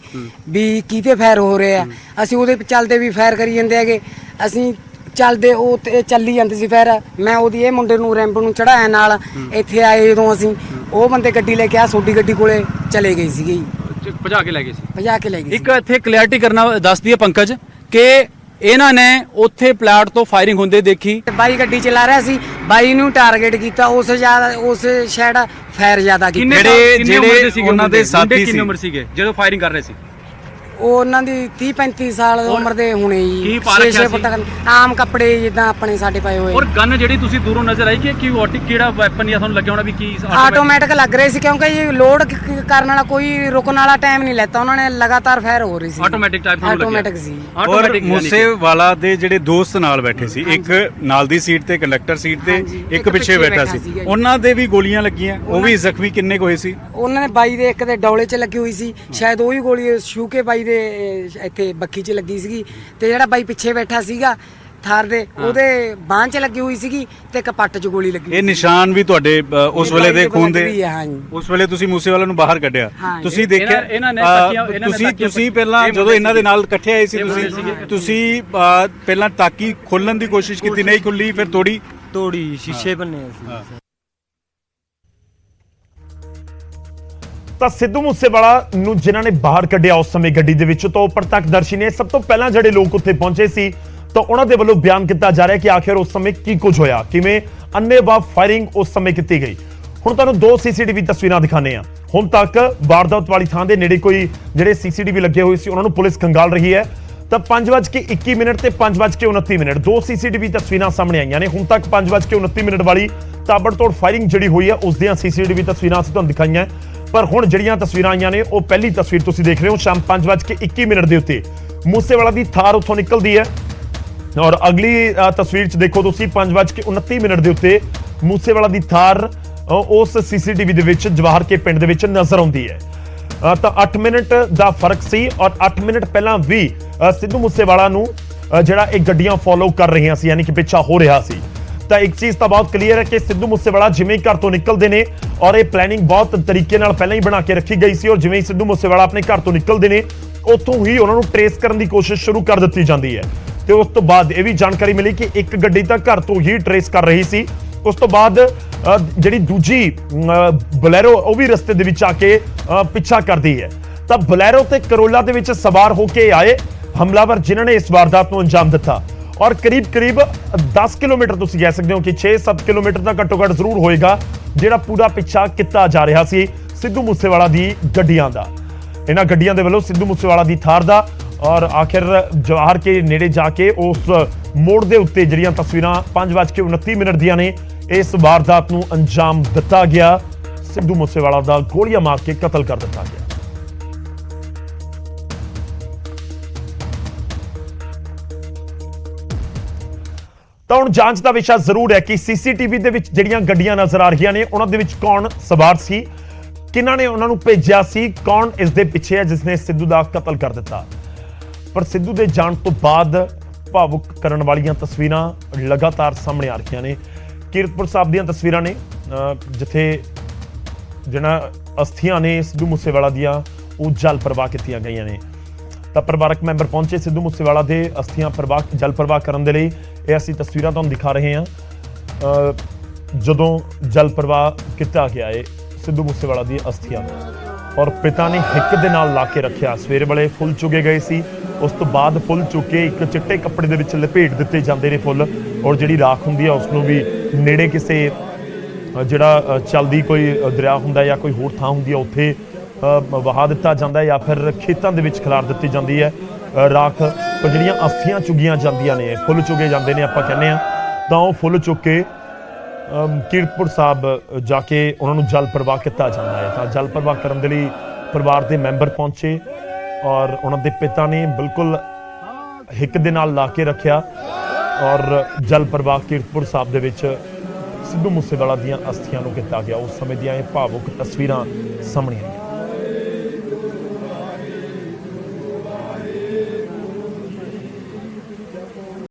ਵੀ ਕਿਤੇ ਫਾਇਰ ਹੋ ਰਹੇ ਆ। ਅਸੀਂ ਉਹਦੇ ਚੱਲਦੇ ਵੀ ਫਾਇਰ ਕਰੀ ਜਾਂਦੇ ਹੈਗੇ, ਅਸੀਂ ਚੱਲਦੇ ਉਹ ਤੇ ਚੱਲੀ ਜਾਂਦੇ ਸੀ ਫਾਇਰ। ਮੈਂ ਉਹਦੀ ਇਹ ਮੁੰਡੇ ਨੂੰ ਰੈਂਪ ਨੂੰ ਚੜਾਇਆ ਨਾਲ। ਇੱਥੇ ਆਏ ਜਦੋਂ ਅਸੀਂ ਉਹ ਬੰਦੇ ਗੱਡੀ ਲੈ ਕੇ ਆ ਸੋਡੀ ਗੱਡੀ ਕੋਲੇ ਚਲੇ ਗਏ ਸੀਗੇ ਜੀ,
ਭਜਾ ਕੇ ਲੈ ਗਏ ਸੀ?
ਭਜਾ ਕੇ ਲੈ ਗਏ
ਇੱਕ ਇੱਥੇ ਕਲੈਰਿਟੀ ਕਰਨਾ ਦੱਸਦੀ ਹੈ ਪੰਕਜ ਕਿ ਇਹਨਾਂ ਨੇ ਉੱਥੇ ਪਲਾਟ ਤੋਂ ਫਾਇਰਿੰਗ ਹੁੰਦੇ ਦੇਖੀ।
ਬਾਈ ਗੱਡੀ ਚਲਾ ਰਿਹਾ ਸੀ, ਬਾਈ ਨੂੰ ਟਾਰਗੇਟ ਕੀਤਾ, ਉਸ ਸ਼ਾਇਦ ਫਾਇਰ ਜ਼ਿਆਦਾ ਕੀਤਾ।
ਜਿਹੜੇ
ਉਹਨਾਂ ਦੇ ਸਾਥੀ ਸੀ,
ਕਿੰਨੀ ਉਮਰ ਸੀਗੇ ਜਦੋਂ ਫਾਇਰਿੰਗ ਕਰ ਰਹੇ ਸੀ?
ਉਹ ਉਹਨਾਂ ਦੀ 30-35 ਸਾਲ ਉਮਰ ਦੇ ਹੋਣੇ
ਕੀ
ਜੀ।
ਪਾ ਰੱਖਿਆ
6 ਫੁੱਟ ਆਮ ਕੱਪੜੇ ਜਿੱਦਾਂ ਆਪਣੇ ਸਾਡੇ ਪਾਏ ਹੋਏ।
ਔਰ ਗਨ ਜਿਹੜੀ ਤੁਸੀਂ ਦੂਰੋਂ ਨਜ਼ਰ ਆਈ ਕਿ ਕਿਹੜਾ ਵੈਪਨ ਜਾਂ ਤੁਹਾਨੂੰ ਲੱਗਿਆ ਹੋਣਾ ਵੀ ਕੀ?
ਆਟੋਮੈਟਿਕ ਲੱਗ ਰਹੇ ਸੀ ਕਿਉਂਕਿ ਇਹ ਲੋਡ ਕਰਨ ਵਾਲਾ ਕੋਈ ਰੁਕਣ ਵਾਲਾ ਟਾਈਮ ਨਹੀਂ ਲੈਤਾ ਉਹਨਾਂ ਨੇ, ਲਗਾਤਾਰ ਫਾਇਰ ਹੋ ਰਹੀ ਸੀ।
ਆਟੋਮੈਟਿਕ ਟਾਈਪ ਤੁਹਾਨੂੰ ਲੱਗਿਆ?
ਆਟੋਮੈਟਿਕ ਸੀ।
ਔਰ ਮੂਸੇਵਾਲਾ ਦੇ ਜਿਹੜੇ ਦੋਸਤ ਨਾਲ ਬੈਠੇ ਸੀ, ਇੱਕ ਨਾਲ ਦੀ ਸੀਟ ਤੇ ਕੰਡਕਟਰ ਸੀਟ ਤੇ, ਇੱਕ ਪਿੱਛੇ ਬੈਠਾ ਸੀ, ਉਹਨਾਂ ਦੇ ਵੀ ਗੋਲੀਆਂ ਲੱਗੀਆਂ। ਉਹ ਵੀ ਜ਼ਖਮੀ ਕਿੰਨੇ ਹੋਏ ਸੀ?
ਉਹਨਾਂ ਨੇ ਬਾਈ ਦੇ ਇੱਕ ਦੇ ਡੌਲੇ 'ਚ ਲੱਗੀ ਹੋਈ ਸੀ, ਸ਼ਾਇਦ ਉਹੀ ਗੋਲੀ ਸ਼ੂਕੇ ਬਾਈ ਦੇ ਇੱਥੇ ਬੱਖੀ 'ਚ ਲੱਗੀ ਸੀਗੀ, ਤੇ ਜਿਹੜਾ ਬਾਈ ਪਿੱਛੇ ਬੈਠਾ ਸੀਗਾ ਥਾਰ ਦੇ ਉਹਦੇ ਬਾਂਹ 'ਚ ਲੱਗੀ ਹੋਈ ਸੀਗੀ ਤੇ ਕਪੱਟ 'ਚ ਗੋਲੀ ਲੱਗੀ।
ਇਹ ਨਿਸ਼ਾਨ ਵੀ ਤੁਹਾਡੇ ਉਸ ਵੇਲੇ ਦੇ ਖੂਨ ਦੇ? ਉਸ ਵੇਲੇ ਤੁਸੀਂ ਮੂਸੇਵਾਲਾ ਨੂੰ ਬਾਹਰ ਕੱਢਿਆ, ਤੁਸੀਂ ਦੇਖਿਆ? ਤੁਸੀਂ ਪਹਿਲਾਂ ਜਦੋਂ ਇਹਨਾਂ ਦੇ ਨਾਲ ਇਕੱਠੇ ਆਏ ਸੀ ਤੁਸੀਂ ਪਹਿਲਾਂ ਤਾਕੀ ਖੋਲਣ ਦੀ ਕੋਸ਼ਿਸ਼ ਕੀਤੀ, ਨਹੀਂ ਖੁੱਲੀ, ਫਿਰ ਤੋੜੀ
ਸ਼ੀਸ਼ੇ ਭੰਨੇ ਸੀ।
ਤਾਂ ਸਿੱਧੂ ਮੂਸੇਵਾਲਾ ਨੂੰ ਜਿਨ੍ਹਾਂ ਨੇ ਬਾਹਰ ਕੱਢਿਆ ਉਸ ਸਮੇਂ ਗੱਡੀ ਦੇ ਵਿੱਚ, ਤਾਂ ਪ੍ਰਤੱਖਦਰਸ਼ੀ ਨੇ ਸਭ ਤੋਂ ਪਹਿਲਾਂ ਜਿਹੜੇ ਲੋਕ ਉੱਥੇ ਪਹੁੰਚੇ ਸੀ ਤਾਂ ਉਹਨਾਂ ਦੇ ਵੱਲੋਂ ਬਿਆਨ ਕੀਤਾ ਜਾ ਰਿਹਾ ਕਿ ਆਖਿਰ ਉਸ ਸਮੇਂ ਕੀ ਕੁਝ ਹੋਇਆ, ਕਿਵੇਂ ਅੰਨ੍ਹੇਵਾਹ ਫਾਇਰਿੰਗ ਉਸ ਸਮੇਂ ਕੀਤੀ ਗਈ। ਹੁਣ ਤੁਹਾਨੂੰ 2 ਸੀਸੀਟੀਵੀ ਤਸਵੀਰਾਂ ਦਿਖਾਣੇ ਆ। ਹੁਣ ਤੱਕ ਵਾਰਦਾਤ ਵਾਲੀ ਥਾਂ ਦੇ ਨੇੜੇ ਕੋਈ ਜਿਹੜੇ ਸੀਸੀਟੀਵੀ ਲੱਗੇ ਹੋਏ ਸੀ ਉਹਨਾਂ ਨੂੰ ਪੁਲਿਸ ਖੰਗਾਲ ਰਹੀ ਹੈ। ਤਾਂ 5:21 ਤੇ 5:29 2 ਸੀਸੀਟੀਵੀ ਤਸਵੀਰਾਂ ਸਾਹਮਣੇ ਆਈਆਂ ਨੇ। ਹੁਣ ਤੱਕ 5:29 ਵਾਲੀ ਤਾਬੜਤੋੜ ਫਾਇਰਿੰਗ ਜਿਹੜੀ ਹੋਈ ਹੈ ਉਸ ਦੀਆਂ ਸੀਸੀਟੀਵੀ ਤਸਵੀਰਾਂ ਅਸੀਂ ਤੁਹਾਨੂੰ ਦਿਖਾਈਆਂ, ਪਰ ਹੁਣ ਜਿਹੜੀਆਂ ਤਸਵੀਰਾਂ ਆਈਆਂ ਨੇ ਉਹ ਪਹਿਲੀ ਤਸਵੀਰ ਤੁਸੀਂ ਦੇਖ ਰਹੇ ਹੋ ਸ਼ਾਮ 5:21 ਦੇ ਉੱਤੇ ਮੂਸੇਵਾਲਾ ਦੀ ਥਾਰ ਉੱਥੋਂ ਨਿਕਲਦੀ ਹੈ, ਔਰ ਅਗਲੀ ਤਸਵੀਰ 'ਚ ਦੇਖੋ ਤੁਸੀਂ 5:29 ਦੇ ਉੱਤੇ ਮੂਸੇਵਾਲਾ ਦੀ ਥਾਰ ਉਸ ਸੀਸੀਟੀਵੀ ਦੇ ਵਿੱਚ ਜਵਾਹਰ ਕੇ ਪਿੰਡ ਦੇ ਵਿੱਚ ਨਜ਼ਰ ਆਉਂਦੀ ਹੈ। ਤਾਂ 8 ਮਿੰਟ ਦਾ ਫਰਕ ਸੀ, ਔਰ 8 ਮਿੰਟ ਪਹਿਲਾਂ ਵੀ ਸਿੱਧੂ ਮੂਸੇਵਾਲਾ ਨੂੰ ਜਿਹੜਾ ਇਹ ਗੱਡੀਆਂ ਫੋਲੋ ਕਰ ਰਹੀਆਂ ਸੀ, ਯਾਨੀ ਕਿ ਪਿੱਛਾ ਹੋ ਰਿਹਾ ਸੀ। ਤਾਂ ਇੱਕ ਚੀਜ਼ ਤਾਂ ਬਹੁਤ ਕਲੀਅਰ ਹੈ ਕਿ ਸਿੱਧੂ ਮੂਸੇਵਾਲਾ ਜਿਵੇਂ ਘਰ ਤੋਂ ਨਿਕਲਦੇ ਨੇ, ਔਰ ਇਹ ਪਲੈਨਿੰਗ ਬਹੁਤ ਤਰੀਕੇ ਨਾਲ ਪਹਿਲਾਂ ਹੀ ਬਣਾ ਕੇ ਰੱਖੀ ਗਈ ਸੀ, ਔਰ ਜਿਵੇਂ ਹੀ ਸਿੱਧੂ ਮੂਸੇਵਾਲਾ ਆਪਣੇ ਘਰ ਤੋਂ ਨਿਕਲਦੇ ਨੇ ਉੱਥੋਂ ਹੀ ਉਹਨਾਂ ਨੂੰ ਟਰੇਸ ਕਰਨ ਦੀ ਕੋਸ਼ਿਸ਼ ਸ਼ੁਰੂ ਕਰ ਦਿੱਤੀ ਜਾਂਦੀ ਹੈ। ਤੇ ਉਸ ਤੋਂ ਬਾਅਦ ਇਹ ਵੀ ਜਾਣਕਾਰੀ ਮਿਲੀ ਕਿ ਇੱਕ ਗੱਡੀ ਤਾਂ ਘਰ ਤੋਂ ਹੀ ਟਰੇਸ ਕਰ ਰਹੀ ਸੀ। ਉਸ ਤੋਂ ਬਾਅਦ ਜਿਹੜੀ ਦੂਜੀ ਬਲੈਰੋ ਉਹ ਵੀ ਰਸਤੇ ਦੇ ਵਿੱਚ ਆ ਕੇ ਪਿੱਛਾ ਕਰਦੀ ਹੈ। ਤਾਂ ਬਲੈਰੋ ਤੇ ਕਰੋਲਾ ਦੇ ਵਿੱਚ ਸਵਾਰ ਹੋ ਕੇ ਆਏ ਹਮਲਾਵਰ ਜਿਨ੍ਹਾਂ ਨੇ ਇਸ ਵਾਰਦਾਤ ਨੂੰ ਅੰਜਾਮ ਦਿੱਤਾ, ਔਰ ਕਰੀਬ 10 ਕਿਲੋਮੀਟਰ ਤੁਸੀਂ ਕਹਿ ਸਕਦੇ ਹੋ ਕਿ 6-7 ਕਿਲੋਮੀਟਰ ਦਾ ਘੱਟੋ ਘੱਟ ਜ਼ਰੂਰ ਹੋਏਗਾ ਜਿਹੜਾ ਪੂਰਾ ਪਿੱਛਾ ਕੀਤਾ ਜਾ ਰਿਹਾ ਸੀ ਸਿੱਧੂ ਮੂਸੇਵਾਲਾ ਦੀ ਗੱਡੀਆਂ ਦਾ, ਇਹਨਾਂ ਗੱਡੀਆਂ ਦੇ ਵੱਲੋਂ ਸਿੱਧੂ ਮੂਸੇਵਾਲਾ ਦੀ ਥਾਰ ਦਾ। ਔਰ ਆਖਿਰ ਜਵਾਹਰ ਕੇ ਨੇੜੇ ਜਾ ਕੇ ਉਸ ਮੋੜ ਦੇ ਉੱਤੇ ਜਿਹੜੀਆਂ ਤਸਵੀਰਾਂ 5:29 ਦੀਆਂ ਨੇ, ਇਸ ਵਾਰਦਾਤ ਨੂੰ ਅੰਜਾਮ ਦਿੱਤਾ ਗਿਆ। ਸਿੱਧੂ ਮੂਸੇਵਾਲਾ ਦਾ ਗੋਲੀਆਂ ਮਾਰ ਕੇ ਕਤਲ ਕਰ ਦਿੱਤਾ ਗਿਆ। ਤਾਂ ਹੁਣ ਜਾਂਚ ਦਾ ਵਿਸ਼ਾ ਜ਼ਰੂਰ ਹੈ ਕਿ ਸੀਸੀਟੀਵੀ ਦੇ ਵਿੱਚ ਜਿਹੜੀਆਂ ਗੱਡੀਆਂ ਨਜ਼ਰ ਆ ਰਹੀਆਂ ਨੇ ਉਹਨਾਂ ਦੇ ਵਿੱਚ ਕੌਣ ਸਵਾਰ ਸੀ, ਕਿਹਨਾਂ ਨੇ ਉਹਨਾਂ ਨੂੰ ਭੇਜਿਆ ਸੀ, ਕੌਣ ਇਸ ਦੇ ਪਿੱਛੇ ਹੈ ਜਿਸ ਨੇ ਸਿੱਧੂ ਦਾ ਕਤਲ ਕਰ ਦਿੱਤਾ। ਪਰ ਸਿੱਧੂ ਦੇ ਜਾਣ ਤੋਂ ਬਾਅਦ ਭਾਵੁਕ ਕਰਨ ਵਾਲੀਆਂ ਤਸਵੀਰਾਂ ਲਗਾਤਾਰ ਸਾਹਮਣੇ ਆ ਰਹੀਆਂ ਨੇ। ਕੀਰਤਪੁਰ ਸਾਹਿਬ ਦੀਆਂ ਤਸਵੀਰਾਂ ਨੇ ਜਿੱਥੇ ਜਿਹੜਾ ਅਸਥੀਆਂ ਨੇ ਸਿੱਧੂ ਮੂਸੇਵਾਲਾ ਦੀਆਂ ਉਹ ਜਲ ਪ੍ਰਵਾਹ ਕੀਤੀਆਂ ਗਈਆਂ ਨੇ। ਤਾਂ ਪਰਿਵਾਰਕ ਮੈਂਬਰ ਪਹੁੰਚੇ ਸਿੱਧੂ ਮੂਸੇਵਾਲਾ ਦੇ ਅਸਥੀਆਂ ਜਲ ਪ੍ਰਵਾਹ ਕਰਨ ਦੇ ਲਈ। ਇਹ ਅਸੀਂ ਤਸਵੀਰਾਂ ਤੁਹਾਨੂੰ ਦਿਖਾ ਰਹੇ ਹਾਂ ਜਦੋਂ ਜਲ ਪ੍ਰਵਾਹ ਕੀਤਾ ਗਿਆ ਹੈ ਸਿੱਧੂ ਮੂਸੇਵਾਲਾ ਦੀ ਅਸਥੀਆਂ ਨੂੰ, ਔਰ ਪਿਤਾ ਨੇ ਹਿੱਕ ਦੇ ਨਾਲ ਲਾ ਕੇ ਰੱਖਿਆ। ਸਵੇਰੇ ਵੇਲੇ ਫੁੱਲ ਚੁਗੇ ਗਏ ਸੀ, ਉਸ ਤੋਂ ਬਾਅਦ ਫੁੱਲ ਚੁੱਕ ਕੇ ਇੱਕ ਚਿੱਟੇ ਕੱਪੜੇ ਦੇ ਵਿੱਚ ਲਪੇਟ ਦਿੱਤੇ ਜਾਂਦੇ ਨੇ ਫੁੱਲ, ਔਰ ਜਿਹੜੀ ਰਾਖ ਹੁੰਦੀ ਹੈ ਉਸ ਨੂੰ ਵੀ ਨੇੜੇ ਕਿਸੇ ਜਿਹੜਾ ਚੱਲਦੀ ਕੋਈ ਦਰਿਆ ਹੁੰਦਾ ਜਾਂ ਕੋਈ ਹੋਰ ਥਾਂ ਹੁੰਦੀ ਹੈ ਉੱਥੇ ਵਹਾ ਦਿੱਤਾ ਜਾਂਦਾ ਹੈ, ਜਾਂ ਫਿਰ ਖੇਤਾਂ ਦੇ ਵਿੱਚ ਖਿਲਾਰ ਦਿੱਤੀ ਜਾਂਦੀ ਹੈ ਰਾਖ। ਪਰ ਜਿਹੜੀਆਂ ਅਸਥੀਆਂ ਚੁਗੀਆਂ ਜਾਂਦੀਆਂ ਨੇ, ਫੁੱਲ ਚੁਗੇ ਜਾਂਦੇ ਨੇ ਆਪਾਂ ਕਹਿੰਦੇ ਹਾਂ, ਤਾਂ ਉਹ ਫੁੱਲ ਚੁੱਕ ਕੇ ਕੀਰਤਪੁਰ ਸਾਹਿਬ ਜਾ ਕੇ ਉਹਨਾਂ ਨੂੰ ਜਲ ਪ੍ਰਵਾਹ ਕੀਤਾ ਜਾਂਦਾ ਹੈ। ਤਾਂ ਜਲ ਪ੍ਰਵਾਹ ਕਰਨ ਦੇ ਲਈ ਪਰਿਵਾਰ ਦੇ ਮੈਂਬਰ ਪਹੁੰਚੇ ਔਰ ਉਹਨਾਂ ਦੇ ਪਿਤਾ ਨੇ ਬਿਲਕੁਲ ਹਿੱਕ ਦੇ ਨਾਲ ਲਾ ਕੇ ਰੱਖਿਆ ਔਰ ਜਲ ਪ੍ਰਵਾਹ ਕੀਰਤਪੁਰ ਸਾਹਿਬ ਦੇ ਵਿੱਚ ਸਿੱਧੂ ਮੂਸੇਵਾਲਾ ਦੀਆਂ ਅਸਥੀਆਂ ਨੂੰ ਕੀਤਾ ਗਿਆ। ਉਸ ਸਮੇਂ ਦੀਆਂ ਇਹ ਭਾਵੁਕ ਤਸਵੀਰਾਂ ਸਾਹਮਣੇ ਆਈਆਂ।